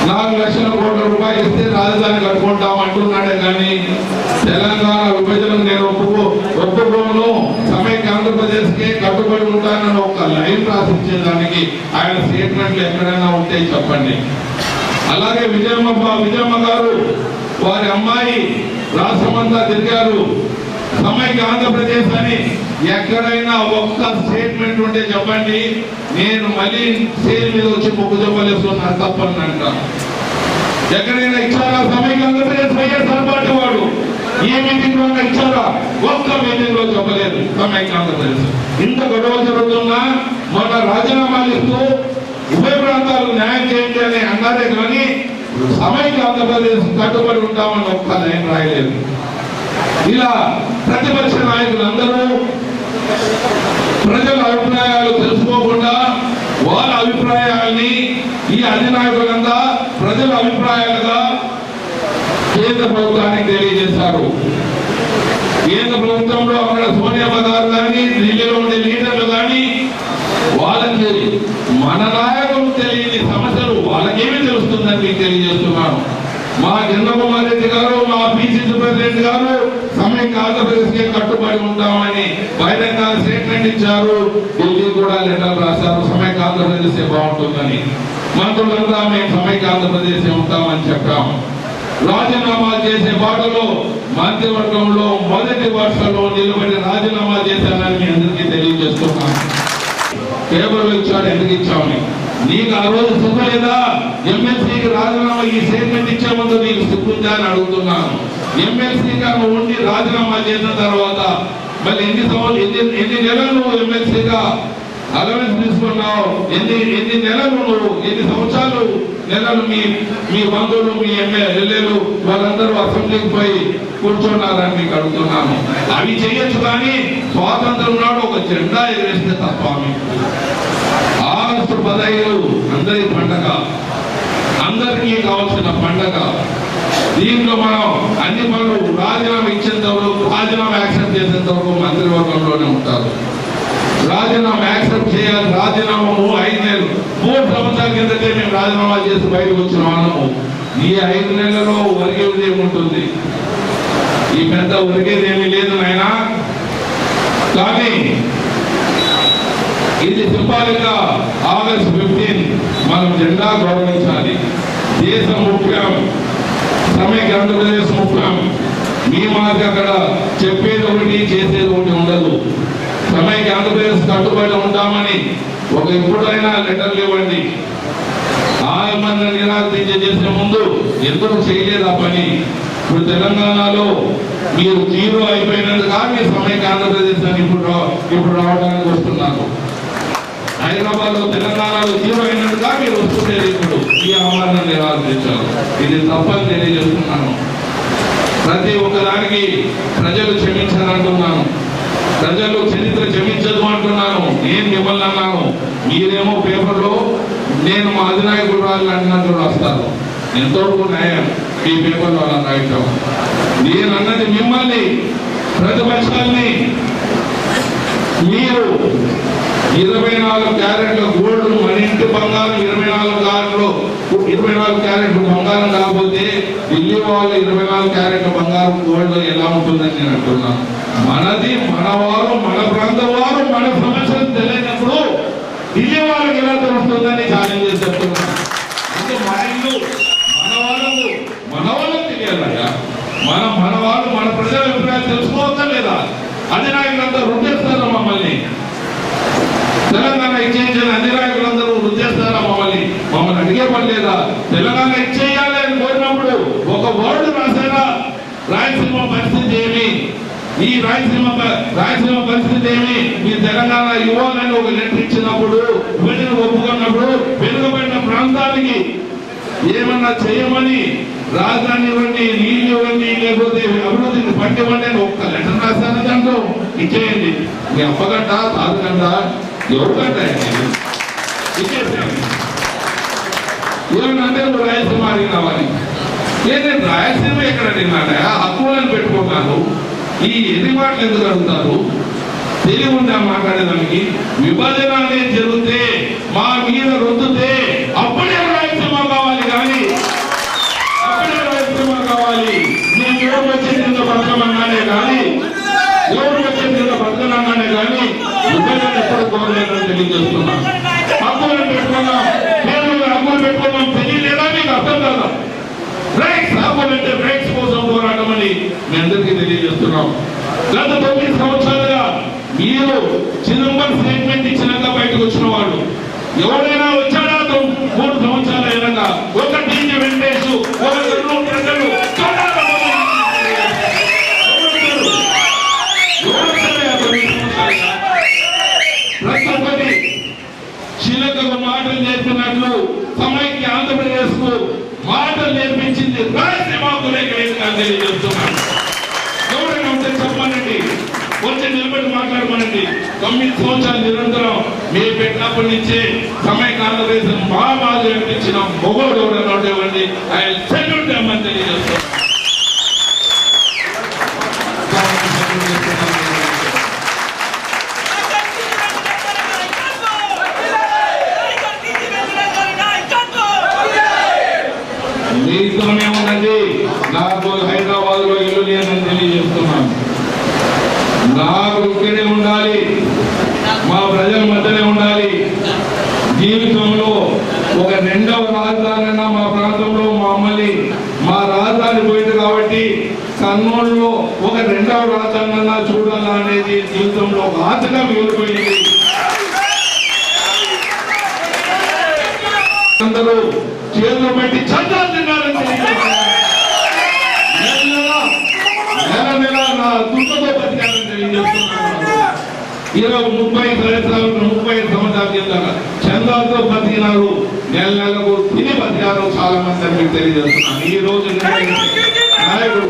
4 లక్షల కోట్ల రూపాయలు ఇస్తే రాజధాని కట్టుకుంటాం అంటున్నాడే కానీ తెలంగాణ విభజనకు నేను ఒప్పుకోను, సమైక్య ఆంధ్రప్రదేశ్కి కట్టుబడి ఉంటానని ఒక లైన్ రాసిచ్చేదానికి ఆయన స్టేట్మెంట్లు ఎక్కడైనా ఉంటే చెప్పండి. అలాగే విజయమ్మ గారు వారి అమ్మాయి రాష్ట్రమంతా తిరిగారు. సమైక్య ఆంధ్రప్రదేశ్ అని ఎక్కడైనా ఒక్క స్టేట్మెంట్ ఉంటే చెప్పండి. నేను మళ్ళీ స్టేజ్ మీద వచ్చి మొక్కు చెప్పలేసుకున్నా తప్పని అంట. ఎక్కడైనా ఇచ్చారా సమైక్య ఆంధ్రప్రదేశ్? వైఎస్ఆర్ పార్టీ వాడు ఏ మీటింగ్ లో ఇచ్చారా? ఒక్క మీటింగ్ లో చెప్పలేదు సమైక్య ఆంధ్రప్రదేశ్. ఇంత గొడవ జరుగుతున్నా మొన్న రాజీనామాలు ఇస్తూ ఉభయ ప్రాంతాలకు న్యాయం చేయండి అని అన్నారే కానీ సమైక్య ఆంధ్రప్రదేశ్ కట్టుబడి ఉంటామని ఒక్క లైన్ రాయలేదు. ఇలా ప్రతిపక్ష నాయకులందరూ ప్రజల అభిప్రాయాలు తెలుసుకోకుండా వాళ్ళ అభిప్రాయాల్ని ఈ అధినాయకులంతా ప్రజల అభిప్రాయాలుగా కేంద్ర ప్రభుత్వానికి తెలియజేశారు. కేంద్ర ప్రభుత్వంలో అక్కడ సోనియా గారు కానీ, ఢిల్లీలో ఉండే లీడర్లు కానీ వాళ్ళకి మన నాయకులు తెలియని సమస్యలు వాళ్ళకేమీ తెలుస్తుందని మీకు తెలియజేస్తున్నాను. మా చంద్రబాబు రెడ్డి గారు, మా పిసిసి ప్రెసిడెంట్ గారు సమైక్య ఆంధ్రప్రదేశ్కి కట్టుబడి ఉంటామని బహిరంగ స్టేట్మెంట్ ఇచ్చారు. ఢిల్లీ కూడా లెటర్ రాశారు సమైక్య ఆంధ్రప్రదేశ్ బాగుంటుందని. మంత్రులంతా మేము సమైక్య ఆంధ్రప్రదేశ్ ఉంటామని చెప్పాం. రాజీనామా చేసే బాటలో మంత్రివర్గంలో మొదటి వరుసలో నిలబడి రాజీనామా చేశానని మీ అందరికీ తెలియజేస్తున్నాను. పేపర్లు ఇచ్చాడు, ఎందుకు ఇచ్చామని. నీకు ఆ రోజు సిగ్గు లేదా? ఎమ్మెల్సీకి రాజీనామా ఈ స్టేట్మెంట్ ఇచ్చే ముందు నీకు సిగ్గుందా అని అడుగుతున్నాను. ఎమ్మెల్సీగా నువ్వు ఉండి రాజీనామా చేసిన తర్వాత మళ్ళీ ఎన్ని నెలలు నువ్వు ఎమ్మెల్సీగా అలవెన్స్ తీసుకున్నావు? ఎన్ని నెలలు నువ్వు, ఎన్ని సంవత్సరాలు నెలలు మీ బంధువులు, మీ ఎమ్మెల్యేలు వాళ్ళందరూ అసెంబ్లీకి పోయి కూర్చున్నారని మీకు అడుగుతున్నాను. అవి చేయొచ్చు కానీ స్వాతంత్రం నాడు ఒక జెండా ఎగరేస్తే తప్ప. ఆగస్టు 15 అందరి పండగ, అందరికీ కావాల్సిన పండగ. దీంట్లో మనం అన్ని పనులు రాజీనామా ఇచ్చేంత వరకు, రాజీనామా యాక్సెప్ట్ చేసేంత వరకు మంత్రివర్గంలోనే ఉంటారు. రాజీనామా యాక్సెప్ట్ చేయాలి. రాజీనామా 5 నెలలు, 3 సంవత్సరాల కిందటే మేము రాజీనామా చేసి బయటకు వచ్చిన వాళ్ళము. ఈ 5 నెలలలో ఒరిగేది ఏముంటుంది? ఈ పెద్ద ఒరిగేది ఏమీ లేదు నాయన. కానీ ఇది సింబాలిక్ గా ఆగస్టు 15 మనం జెండా గౌరవించాలి. దేశం ముఖ్యం, సమైక్య ఆంధ్రప్రదేశ్ ముఖ్యం. మీ మాకు అక్కడ చెప్పేది ఒకటి, చేసేది ఒకటి ఉండదు. సమైక్య ఆంధ్రప్రదేశ్ కట్టుబడి ఉంటామని ఎప్పుడైనా లెటర్లు ఇవ్వండి. ఆయమన్న నిరాకరించే చేసే ముందు ఎందుకు చేయలేదు ఆ పని? ఇప్పుడు తెలంగాణలో మీరు 0 అయిపోయినందుకు మీరు సమైక్య ఆంధ్రప్రదేశ్ అని ఇప్పుడు రావడానికి వస్తున్నారు. హైదరాబాద్ లో తెలంగాణలో 0 అయినందుగా మీరు వస్తుండేది. ఇప్పుడు ఈ ఆమరణ నిరాకరించారు. ఇది తప్పని తెలియజేస్తున్నాను. ప్రతి ఒక్కదానికి ప్రజలు క్షమించారంటున్నాను. ప్రజలు చరిత్ర క్షమించదు అంటున్నాను. నేను మిమ్మల్ని అన్నాను, మీరేమో పేపర్లో నేను మా అధినాయకుడు రాజు అన్నట్టు రాస్తారు. ఎంతవరకు న్యాయం ఈ పేపర్లో అలా రాయటం? నేను అన్నది మిమ్మల్ని, ప్రతిపక్షాల్ని. మీరు 24 క్యారెట్ల గోల్డ్ మన ఇంటి బంగారం 24 క్యారెట్ల బంగారం కాకపోతే ఢిల్లీ వాళ్ళు 24 క్యారెట్ల బంగారం గోల్డ్ ఎలా ఉంటుందని నేను అంటున్నాను. మనది మనవారు, మన ప్రాంతం వారు, మన సమస్యలు తెలియనప్పుడు ఢిల్లీ వాళ్ళకి ఎలా తెలుస్తుందని ఛాలెంజ్ చేసి చెప్తున్నాను. అంటే మన ఇల్లు మన వాళ్ళకి తెలియాలయ్యా. మన వాళ్ళు మన ప్రజల అభిప్రాయాలు తెలుసుకోవచ్చా లేదా? అది నాయకులంతా రుద్దేస్తారా మమ్మల్ని? తెలంగాణ ఇచ్చేయించిన అన్ని నాయకులందరూ రుద్దేస్తారా మమ్మల్ని అడిగే పని లేదా? తెలంగాణ ఇచ్చేయాలి అని కోరినప్పుడు ఒక వర్డ్ రాసారా? రాయలసీమ పరిస్థితి ఏమి, ఈ రాయలసీమ పరిస్థితి ఏమి, మీ తెలంగాణ ఇవ్వాలని ఒక లెటర్ ఇచ్చినప్పుడు, విభజన ఒప్పుకున్నప్పుడు వెనుకబడిన ప్రాంతానికి ఏమన్నా చేయమని రాజధాని ఇవ్వండి, నీళ్ళు ఇవ్వండి, లేకపోతే అభివృద్ధిని పట్టివ్వండి అని ఒక్క లెటర్ రాశారు. దాంట్లో ఇచ్చేయండి. మీ అప్పగంట తాతగంట ఎవరికంట ఇచ్చేసేయండి. ఏమన్నా అంటే నువ్వు రాయలసీమ అడిగినావని. నేను రాయలసీమ ఎక్కడ అడిగినాడా? హక్కులను పెట్టుకుంటాను. ఈ ఎన్ని మాటలు ఎందుకు అడుగుతారు? తెలివి ఉందా మాట్లాడేదానికి? విభజన అనేది జరిగితే మా మీద రుద్దుతే అప్పుడే రాయలసీమ కావాలి, కానీ అప్పుడే రాయలసీమ కావాలి. నేను ఎవరు వచ్చే కింద బతకమన్నానే కానీ, ఎవరు వచ్చే కింద బతకనన్నానే కానీ విభజన ఎప్పుడు కోరలేదని తెలియజేస్తున్నాను. హక్కులను పెట్టుకున్నాం, హక్కులు పెట్టుకున్నాం, తెలియలేదా? మీకు అర్థం కాదా? రైట్స్ హక్కులంటే రైట్స్ కోసం పోరాటం అని మీ అందరికీ తెలియజేస్తున్నాం. గత 9 సంవత్సరాలుగా మీరు చిదంబరం స్టేట్మెంట్ ఇచ్చినాక బయటకు వచ్చిన వాళ్ళు ఎవరైనా వచ్చాడా? 3 సంవత్సరాలు అయినాక ఒక టీజీ వెంకటేష్, ఒక కర్నూలు ప్రజలు ప్రతి చిలకకు మాటలు నేర్పినట్లు సమైక్య ఆంధ్రప్రదేశ్ కు మాటలు నేర్పించింది రాయలసీమకు తెలియజేస్తున్నాను. ఎవరైనా ఉంటే చెప్పమనండి, వచ్చి నిలబడి మాట్లాడమనండి. 9 సంవత్సరాలు నిరంతరం మీరు పెట్టినప్పటి నుంచే సమైక్య ఆంధ్రప్రదేశ్ బాగా అనిపించిన మొగోడు ఎవరైనా ఉండేవండి. ఆయన సెల్యూట్ అమ్మని తెలియజేస్తున్నాను. మీతోనే ఉన్నది. నాకు హైదరాబాద్ లో ఇల్లు లేదని తెలియజేస్తున్నాను. నాకు ఇక్కడే ఉండాలి, మా ప్రజల మధ్యనే ఉండాలి. జీవితంలో ఒక 2వ రాజధాని మా ప్రాంతంలో మా రాజధాని పోయింది కాబట్టి కర్నూలులో ఒక 2వ రాజధాని చూడాలా అనేది జీవితంలో ఒక ఆశగా మిగిలిపోయింది. అందరూ చేతులు పెట్టి చందాలు తిన్నారని నెల నా దుఃఖతో బతికారని తెలియజేస్తున్నాను. 30 సంవత్సరాల కింద చందాలతో బతికినారు, నెలకు తిని బతికారు చాలా మంది అని మీకు తెలియజేస్తున్నాను. ఈ రోజు నాయకుడు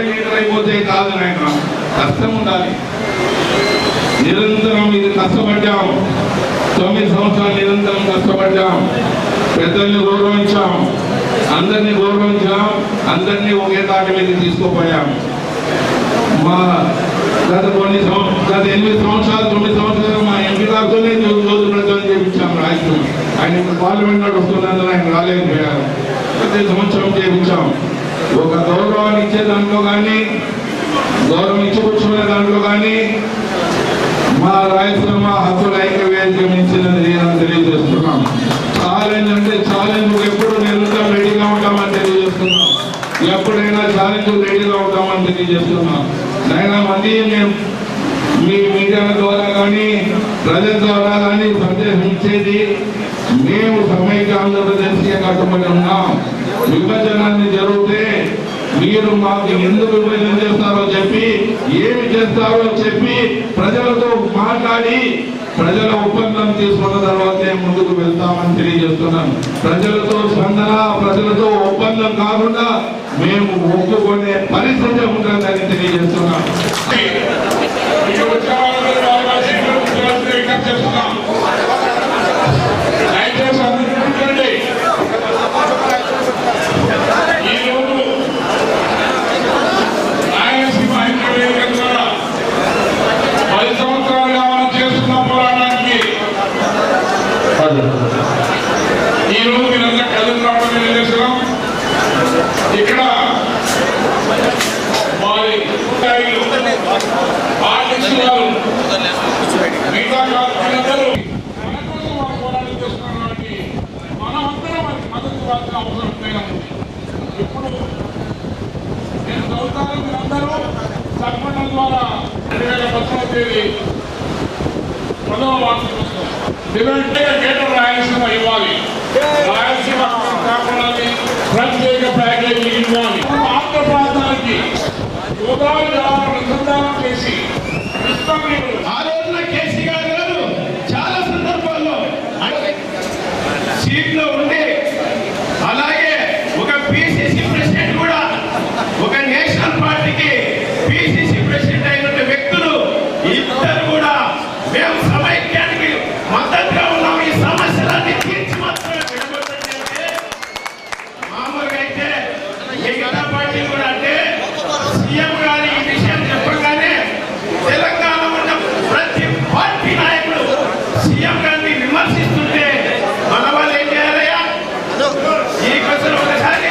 లీడర్ అయిపోతే కాదు నాయన, కష్టం ఉండాలి. నిరంతరం ఇది కష్టపడ్డాం. 9 సంవత్సరాలు నిరంతరం కష్టపడ్డాం. పెద్దల్ని గౌరవించాం, అందరినీ గౌరవించాం, అందరినీ ఒకే తాటి మీద తీసుకుపోయాం. మా గత 8 సంవత్సరాలు 9 సంవత్సరాలు మా ఎంపీ గారితోనే రోజు ప్రజలు చేయించాం. రాష్ట్రం ఆయన పార్లమెంట్ లో వస్తున్నందున ఆయన రాలేకపోయారు. ప్రతి సంవత్సరం చేయించాం. ఒక గౌరవాన్ని ఇచ్చే దాంట్లో కానీ, గౌరవం ఇచ్చిపుచ్చుకునే దాంట్లో కానీ మా రాయలసీమ హక్కుల ఐక్యవేదిక మించినది లేదని తెలియజేస్తున్నాం. ఛాలెంజ్ అంటే ఛాలెంజ్ ఎప్పుడు నిరంతరం రెడీగా ఉంటామని తెలియజేస్తున్నాం. ఎప్పుడైనా ఛాలెంజ్ రెడీగా ఉంటామని తెలియజేస్తున్నాం. అయినా మళ్ళీ మేము మీ మీడియా ద్వారా కానీ ప్రజల ద్వారా కానీ సందేశం ఇచ్చేది, మేము సమైక్య ఆంధ్రప్రదేశ్కి కట్టుబడి ఉన్నాం. విభజనాన్ని జరిగితే మీరు మాకు ఎందుకు విభజన చేస్తారో చెప్పి, ఏమి చేస్తారో చెప్పి ప్రజలతో మాట్లాడి ప్రజల ఒప్పందం తీసుకున్న తర్వాతే ముందుకు వెళ్తామని తెలియజేస్తున్నాను. ప్రజలతో స్పందన, ప్రజలతో ఒప్పందం కాకుండా మేము ఒప్పుకునే పరిస్థితి ఉంటుందని తెలియజేస్తున్నాం. దయచేసి ఆర్టీసీ వారు మిగతా కార్మికులందరూ మన కోసం వారు పోరాటం చేస్తున్నారు కాబట్టి మనమందరం వారికి మద్దతు ఇవ్వాల్సిన అవసరం ఎంతైనా ఉంది. ఇప్పుడు నేను చదువుతాను, మీరందరూ సర్పంచ్ ద్వారా 2019వ తేదీ 10వ వార్షిక డిమాండ్ గ్రేటర్ రాయలసీమ ఇవ్వాలి, రాయలసీమ కాకుండా ప్రత్యేక ప్యాకేజీ ఇవ్వాలి. ఆంధ్ర ప్రాంతానికి గోదావరి జలాలను అనుసంధానం చేసి ఆ రోజున కేసీఆర్ గారు చాలా సందర్భాల్లో సీట్లో ఉండి, అలాగే ఒక పిసిసి ప్రెసిడెంట్ కూడా, ఒక నేషనల్ పార్టీకి పిసిసి ప్రెసిడెంట్ అయిన వ్యక్తులు ఇద్దరు కూడా మేము సమైక్యానికి మద్దతుగా ఉన్నాం, ఈ సమస్యలన్నీ తీర్చి మాత్రమే విడగొట్టండి. మామూలుగా అయితే మిగతా పార్టీలు కూడా అంటే సీఎం గారి ఈ విషయం చెప్పగానే తెలంగాణ ఉన్న ప్రతి పార్టీ నాయకుడు సీఎం గారిని విమర్శిస్తుంటే మన వాళ్ళు ఏం చేయాలయ్యా? ఈ కోసం ఒకసారి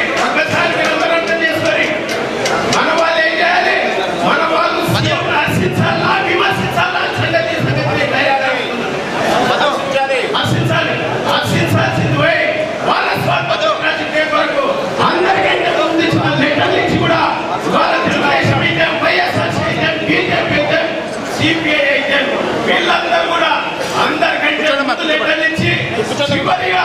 మీరందరూ అర్థం చేసుకొని మన వాళ్ళు ఏం చేయాలి? మన వాళ్ళు సీఎం హర్షించాలా విమర్శించాలా సంగతి హర్షించాల్సింది పోయి వాళ్ళ స్వాతంత్రం రాజకీయ కొరకు అందరికంటే ముందు లెటర్లు ఇచ్చి కూడా వాళ్ళ తెలుగుదేశం అయితే, వైఎస్ఆర్ అయితే, బీజేపీ అయితే, సిపిఐ అయితే వీళ్ళందరూ కూడా అందరికంటే ముందు లెటర్లు ఇచ్చి చివరిగా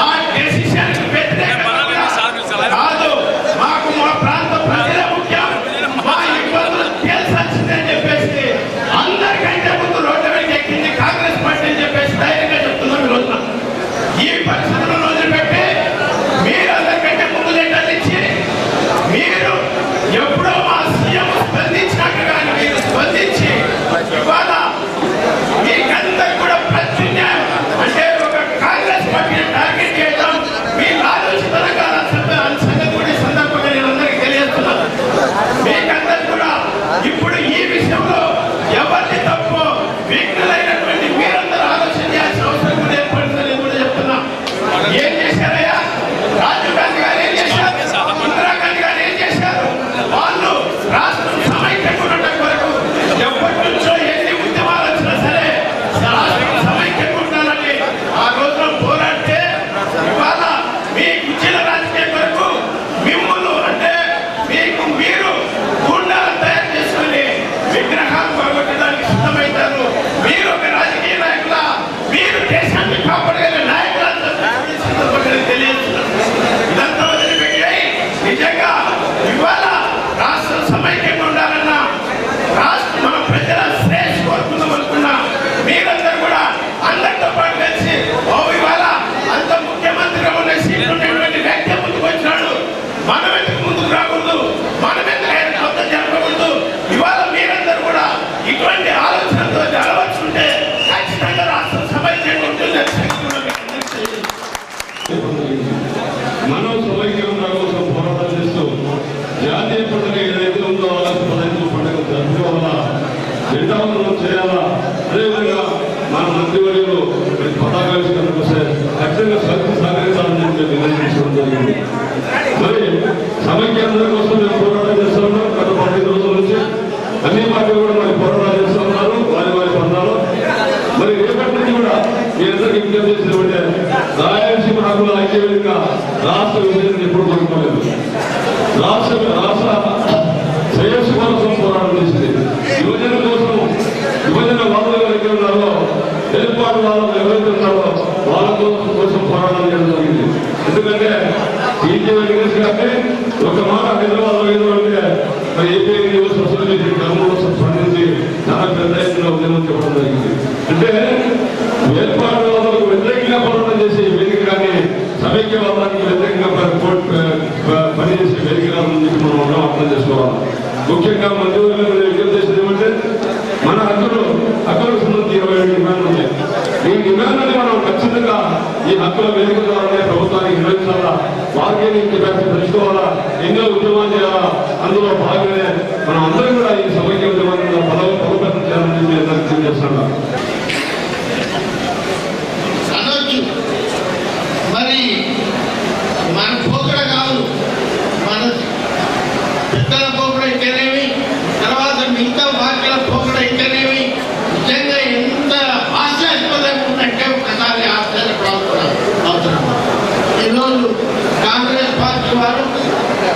ఆ డెసిషన్ వ్యతిరేకంగా కాదు, మాకు మా ప్రాంత ప్రజలే ముఖ్యం, మా ఇబ్బందులు తేల్చాల్సిందని చెప్పేసి అందరికంటే ముందు రోడ్డు మీద ఎక్కింది కాంగ్రెస్ పార్టీ అని చెప్పేసి ధైర్యంగా చెప్తున్నాం. ఈ రోజున ఈ పరిస్థితులను వదిలిపెట్టి మీరు అందరికంటే ముందు లెటర్లు ఇచ్చి మీరు ఎప్పుడో మా సీఎం స్పందించాక కానీ మీరు స్పందించి ఇవాళ మీకందరూ కూడా ప్రత్యున్యాయం అంటే ఒక కాంగ్రెస్ పార్టీని టార్గెట్ చేయడం మీ ఆలోచనగా సంగతి కూడా ఈ సందర్భంగా నేను అందరికీ తెలియజేస్తున్నాను. మీకందరూ కూడా ఇప్పుడు ఈ విషయంలో ఎవరిని తప్పు విఘ్నులైనటువంటి మీరందరూ ఆలోచన చేయాల్సిన అవసరం కూడా ఏర్పడుతుందని కూడా చెప్తున్నా. ఏం చేశారయ్యా? రాజీవ్ గాంధీ గారు ఏం చేశారు? ఇందిరాగాంధీ గారు ఏం చేశారు? వాళ్ళు రాష్ట్రం సమైక్యంగా ఉండటం వరకు ఎప్పటి నుంచో ఎన్ని ఉద్యమాలు వచ్చినా సరే రాష్ట్రం సమైక్యంగా ఉండాలని ఆ రోజున పోరాడితే ఇవాళ మీ కుర్చీల రాజకీయం వరకు మిమ్మల్ని అంటే మీకు మీరు గుండాలు తయారు చేసుకుని విగ్రహాలు పోగొట్టడానికి సిద్ధమవుతారు. మీరు ఒక రాజకీయ నాయకుల, మీరు దేశాన్ని కాపాడగలిగే నాయకులంతా తెలియజేస్తున్నారు. ఇదంతా వదిలిపెట్టాయి. నిజంగా ఇవాళ రాష్ట్రం సమైక్యంగా ఉండాలన్నా, రాష్ట్రం మన ప్రజల శ్రేయస్ కోరుకుందాం అనుకున్నా మీరందరూ కూడా అందరితో పాటు కలిసి ఇవాళ అంత ముఖ్యమంత్రిగా ఉన్న సీట్లు ఉన్నటువంటి వ్యక్తి ముందుకు వచ్చినాడు, మనం ఎందుకు ముందుకు రాకూడదు, మనం ఎందుకు ఆయన కొత్త జరగకూడదు? ఇవాళ మీరందరూ కూడా ఇటువంటి ఆలోచనతో అలవర్చుంటే ఖచ్చితంగా రాష్ట్రం సమైక్యంగా ఉంటుందని మనం సమైక్యంగా కోసం పోరాటం చేస్తూ జాతీయ పండుగ ఏదైతే ఉందో ఆగస్టు 15 పండుగ జరుపుకోవాలా, జెండావందనం చేయాలా, అదేవిధంగా మన మంత్రివర్యులు పతాకావిష్కరణ వస్తే ఖచ్చితంగా సహకరించాలని చెప్పి నిర్ణయించడం జరిగింది. మరి సమైక్యాంధ్ర కోసం మేము పోరాటం చేస్తూ ఉన్నాం. గత 15 రోజుల నుంచి అన్ని పార్టీలు కూడా మరి పోరాటాలు చేస్తూ ఉన్నారు, వారి వారి బంధాలు. మరి రేపటి నుంచి కూడా మీ అందరికీ విజ్ఞప్తి చేసినట్టే రాయలసీమ హక్కుల ఐక్యవేదిక రాష్ట్ర విభజన ఎప్పుడు కోరుకోలేదు. రాష్ట్ర శ్రేయస్సు కోసం పోరాటం చేసింది. విభజన కోసం, విభజన వాదులు ఎవరైతే ఉన్నారో, ఏర్పాటు వాళ్ళు ఎవరైతే ఉన్నారో వాళ్ళ కోసం పోరాటం చేయడం జరిగింది. ఎందుకంటే టీజీ వెంకటేష్ గారిని ఒక మాట హైదరాబాద్ లో ఏదో అంటే మరి ఏపీ సొసైటీ కర్మలో స్పందించి చాలా పెద్ద ఎత్తున ఉద్యమం చెప్పడం జరిగింది. అంటే ఏర్పాటువాదులకు వ్యతిరేకంగా పోరాటం చేసే వేదిక కానీ సమైక్యవాదానికి వ్యతిరేకంగా పనిచేసే వేదిక కాదని చెప్పి మనం అందరం అర్థం చేసుకోవాలి. ముఖ్యంగా మంత్రివర్గంలో విజ్ఞప్తి చేసేది ఏమంటే మన హక్కులకు సంబంధించి 27 డిమాండ్లు ఉన్నాయి. ఈ డిమాండ్లని మనం ఖచ్చితంగా ఈ హక్కుల వేదిక ద్వారానే ప్రభుత్వానికి నిర్వహించాలా, బార్గెనింగ్ కెపాసిటీ పెంచుకోవాలా, ఎన్నో ఉద్యమాలు చేయాలా. అందులో భాగంగానే మనం అందరం కూడా ఈ సమైక్య ఉద్యమాన్ని బలోపేతం చేయాలని చెప్పి అందరికీ తెలియజేస్తున్నాం. అనొచ్చు మరి మన పోకడ కాదు, ఈరోజు కాంగ్రెస్ పార్టీ వారు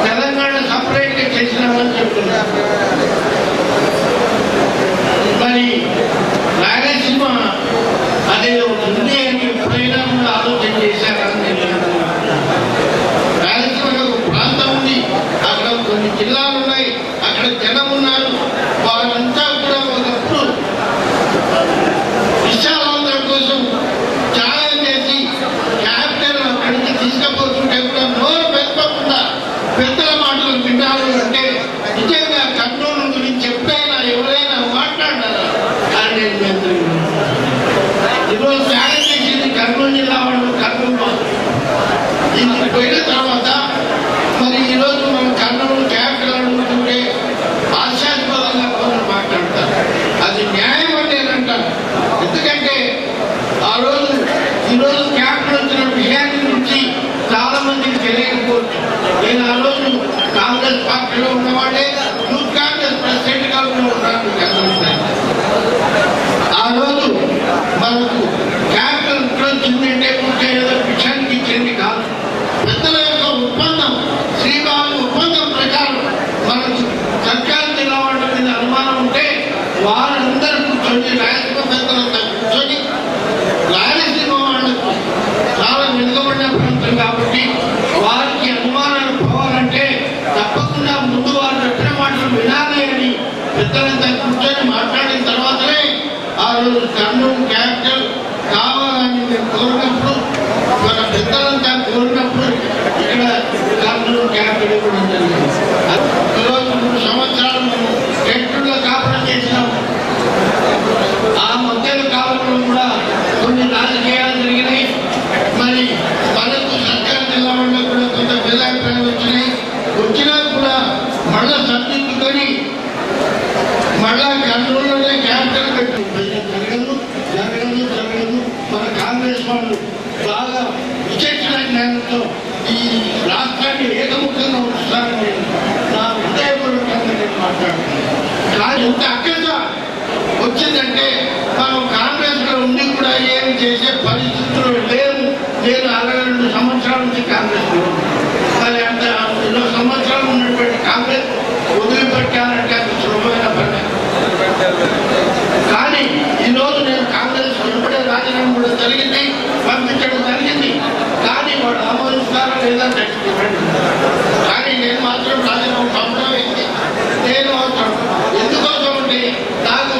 తెలంగాణ సపరేట్ గా చేసినామని చెప్తున్నారు. మరి రాయలసీమ అదే ఉంది అని ఎప్పుడైనా కూడా ఆలోచన చేశారని రాయలసీమలో ఒక ప్రాంతం ఉంది, అక్కడ కొన్ని జిల్లాలు ఉన్నాయి, అక్కడ జనం ఉన్నారు. వారంతా కూడా ఒకప్పుడు విశాలాంధ్ర కోసం త్యాగం చేసి క్యాపిటల్ అక్కడికి తీసుకుపోతుంటే కూడా నోరు పెట్టుకోకుండా పెద్దల మాటలు విన్నారు అంటే నిజంగా కర్నూలు గురించి ఎప్పుడైనా ఎవరైనా మాట్లాడారా? ఈరోజు త్యాగం చేసింది కర్నూలు జిల్లా వాళ్ళు, కర్నూలు దీనికి పోయిన తర్వాత మరి ఈరోజు మనం కర్నూలు క్యాపిటల్ అనుకుంటుంటే ఆశాస్పదంగా కొందరు మాట్లాడతారు. అది న్యాయం అంటే అంటారు. ఎందుకంటే ఆ రోజు ఈరోజు క్యాపిటల్ వచ్చిన విషయాన్ని గురించి చాలా మందికి తెలియకపోవచ్చు. నేను ఆ రోజు కాంగ్రెస్ పార్టీలో ఉన్నవాడే యూత్ కాంగ్రెస్ ప్రెసిడెంట్ గా ఉన్నాను. ఆ రోజు మనకు క్యాపిటల్ వచ్చిందంటే ఏదో విషయానికి ఇచ్చింది కాదు. పెద్దల యొక్క ఒప్పందం, శ్రీబాబు ఒప్పందం ప్రకారం మనకు సర్కారు జిల్లా వాళ్ళ మీద అనుమానం ఉంటే వారందరూ కూర్చొని రాయలసీమ పెద్దలంతా కూర్చొని రాయలసీమ వాళ్ళకు చాలా వెనుకబడిన ప్రాంతం కాబట్టి వారికి అనుమానాలు పోవాలంటే తప్పకుండా ముందు వారు చెప్పిన మాటలు వినాలి అని పెద్దలంతా కూర్చొని మాట్లాడిన తర్వాతనే ఆ రోజు కర్నూలు క్యాపిటల్ కావాలని మేము కోరినప్పుడు, మన పెద్దలంతా కోరినప్పుడు ఇక్కడ కర్నూలు క్యాపిటల్ కూడా జరిగింది. ఈరోజు 3 సంవత్సరాలు మేము టెంట్లో కాపురం చేసినాం. ఆ మధ్యలో కాపురంలో కూడా కొన్ని రాజకీయాలు జరిగినాయి. మరి మనకు సర్కారు జిల్లా వల్ల కూడా కొంత భేదాభిప్రాయాలు వచ్చినా కూడా మళ్ళా సర్దిద్దుకొని మళ్ళా కర్నూలులోనే క్యాపిటల్ పెట్టి జరగదు. మన కాంగ్రెస్ వాళ్ళు బాగా విచక్షణ జ్ఞానంతో ఈ రాష్ట్రాన్ని ఏకముఖంగా ఉంచుతారని నా హృదయపూర్వకంగా నేను మాట్లాడుతున్నాను. కానీ ఇంత అక్కత వచ్చిందంటే మనం కాంగ్రెస్ లో ఉండి కూడా ఏమి చేసే పరిస్థితులు లేవు. నేను 62 సంవత్సరాల నుంచి కాంగ్రెస్ లో మరి అంత 20 సంవత్సరాలు ఉన్నటువంటి కాంగ్రెస్ వదిలిపెట్టాలంటే అది సులభమైన పని. కానీ ఈరోజు నేను కాంగ్రెస్ వెంబడే రాజీనామా కూడా జరిగింది, పంపించడం జరిగింది. కానీ వాడు ఆమోదిస్తారా లేదా కానీ నేను మాత్రం రాజీనామా పంపడం అయింది. నేను అవసరం ఎందుకోసం అంటే నాకు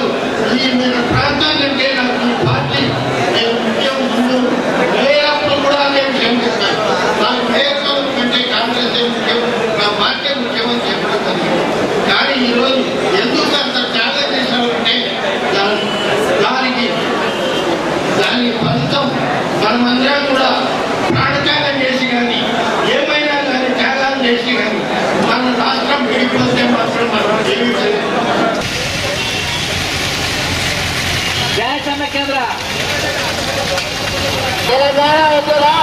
ఈ మన ప్రాంతానికంటే నాకు ఈ పార్టీ నేను ముఖ్యం ముందు లేనప్పుడు కూడా నేను క్షమిస్తాను. నాకు నేర్పం కంటే కాంగ్రెస్ ముఖ్యం, నా పార్టీ ముఖ్యమని చెప్పడం జరిగింది. కానీ ఈరోజు ఎందుకు అంత త్యాగం చేసామంటే దానికి ఫలితం మనమందరం కూడా ప్రాణత్యాగం చేసి కానీ ఏమైనా కానీ త్యాగాలు చేసి కానీ మన రాష్ట్రం విడిపోతే మాత్రం మనం జీవించలేదు. జై సమైక్యాంధ్ర. తెలంగాణ వద్దురా,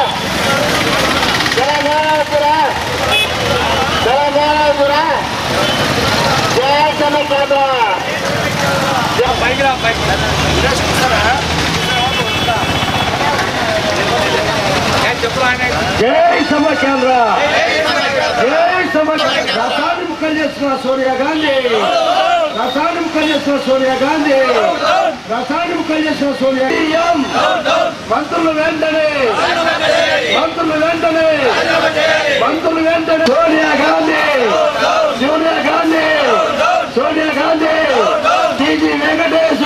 తెలంగాణ వద్దురా, తెలంగాణ వద్దురా. జై సమైక్యాంధ్ర. జై సమైక్యాంధ్ర. జై సమైక్యాంధ్ర. రాష్ట్రాన్ని ముక్కలు చేస్తున్న సోనియా గాంధీ, రాష్ట్రాన్ని ముక్కలు చేస్తున్న సోనియా గాంధీ, రాష్ట్రాన్ని ముక్కలు చేస్తున్న సోనియా మంత్రులు వెంటనే, మంత్రులు వెంటనే, మంత్రులు వెంటనే. సోనియా గాంధీ, సోనియా గాంధీ, సోనియా గాంధీ. టీజీ వెంకటేష్,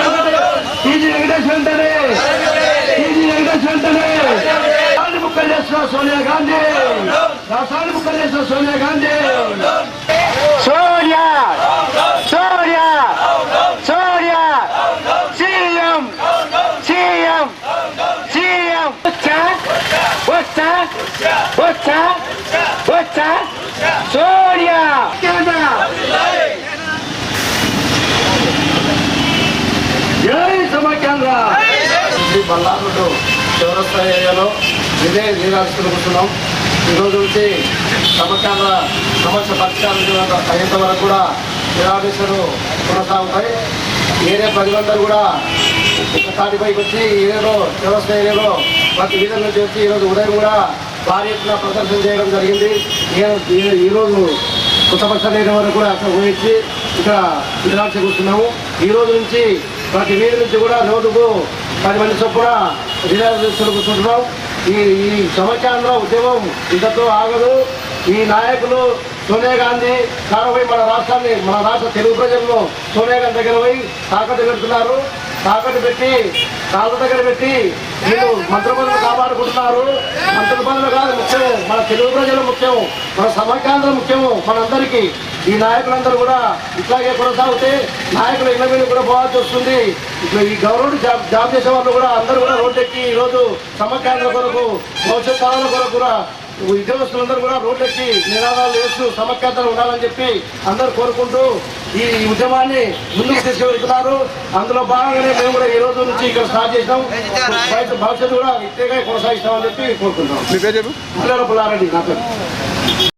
టీజీ వెంకటేష్ వెంటనే, టీజీ వెంకటేష్ వెంటనే. రాష్ట్రాన్ని ముక్కలు చేస్తున్న సోనియా గాంధీ, రాష్ట్రాన్ని ముక్కలు చేస్తున్న Sonia Gandhi. Sonia, Sonia, Sonia. CM, CM, CM. వచ్చా, వచ్చా, వచ్చా, వచ్చా. సోనియా. జై సమైక్యాంధ్ర. బల్లార్లు చౌరస్తా ఏరియాలో ఇదే నీరాశలు కూర్చున్నాం. ఈరోజు నుంచి సమైక్యాంధ్ర సమస్య పరిష్కారం అయ్యేంత వరకు కూడా నిరాదేశాలు కొనసాగుతాయి. ఏరియా ప్రజలందరూ కూడా తాటిపైకి వచ్చి ఏరియాలో చౌరస్తా ఏరియాలో ప్రతి వీధుల నుంచి వచ్చి ఈరోజు ఉదయం కూడా భారీ ఎత్తున ప్రదర్శన చేయడం జరిగింది. ఈరోజు కొత్తపక్ష వరకు కూడా అక్కడ పోయించి ఇక్కడ నిరాశ కూర్చున్నాము. ఈ రోజు నుంచి ప్రతి వీధి నుంచి కూడా రోజుకు 10 మంది చొప్పున నిరాశ కూర్చుంటున్నాం. ఈ సమైక్యాంధ్ర ఉద్యమం ఇంతతో ఆగదు. ఈ నాయకులు సోనియా గాంధీ కారపోయి మన రాష్ట్ర తెలుగు ప్రజలను సోనియా గాంధీ దగ్గర పోయి తాకట్టు పెడుతున్నారు. తాకట్టు పెట్టి కాళ్ళ దగ్గర పెట్టి వీళ్ళు మంత్రి పదవులు కాపాడుకుంటున్నారు. మంత్రి పదవులు కాదు ముఖ్యం, మన తెలుగు ప్రజలు ముఖ్యం, మన సమైక్యాంధ్ర ముఖ్యము మనందరికీ. ఈ నాయకులందరూ కూడా ఇట్లాగే కొనసాగితే నాయకులు ఇళ్ళ మీద కూడా పోవాల్సి వస్తుంది. ఇట్లా ఈ గవర్నమెంట్ జాబ్ చేసే వాళ్ళు కూడా అందరూ కూడా రోడ్డెక్కి ఈరోజు సమైక్యాంధ్ర కొరకు భవిష్యత్ తరాల కొరకు కూడా ఉద్యోగస్తులందరూ కూడా రోడ్లెక్కి నినాదాలు చేస్తూ సమైక్యాంధ్ర ఉండాలని చెప్పి అందరూ కోరుకుంటూ ఈ ఉద్యమాన్ని ముందుకు తీసుకువెళ్తున్నారు. అందులో భాగంగానే మేము కూడా ఈ రోజు నుంచి ఇక్కడ స్టార్ట్ చేసినాం. భవిష్యత్తు కూడా ఇట్టేగా కొనసాగిస్తామని చెప్పి కోరుకుంటాం. పుల్లారెడ్డి నా పేరు.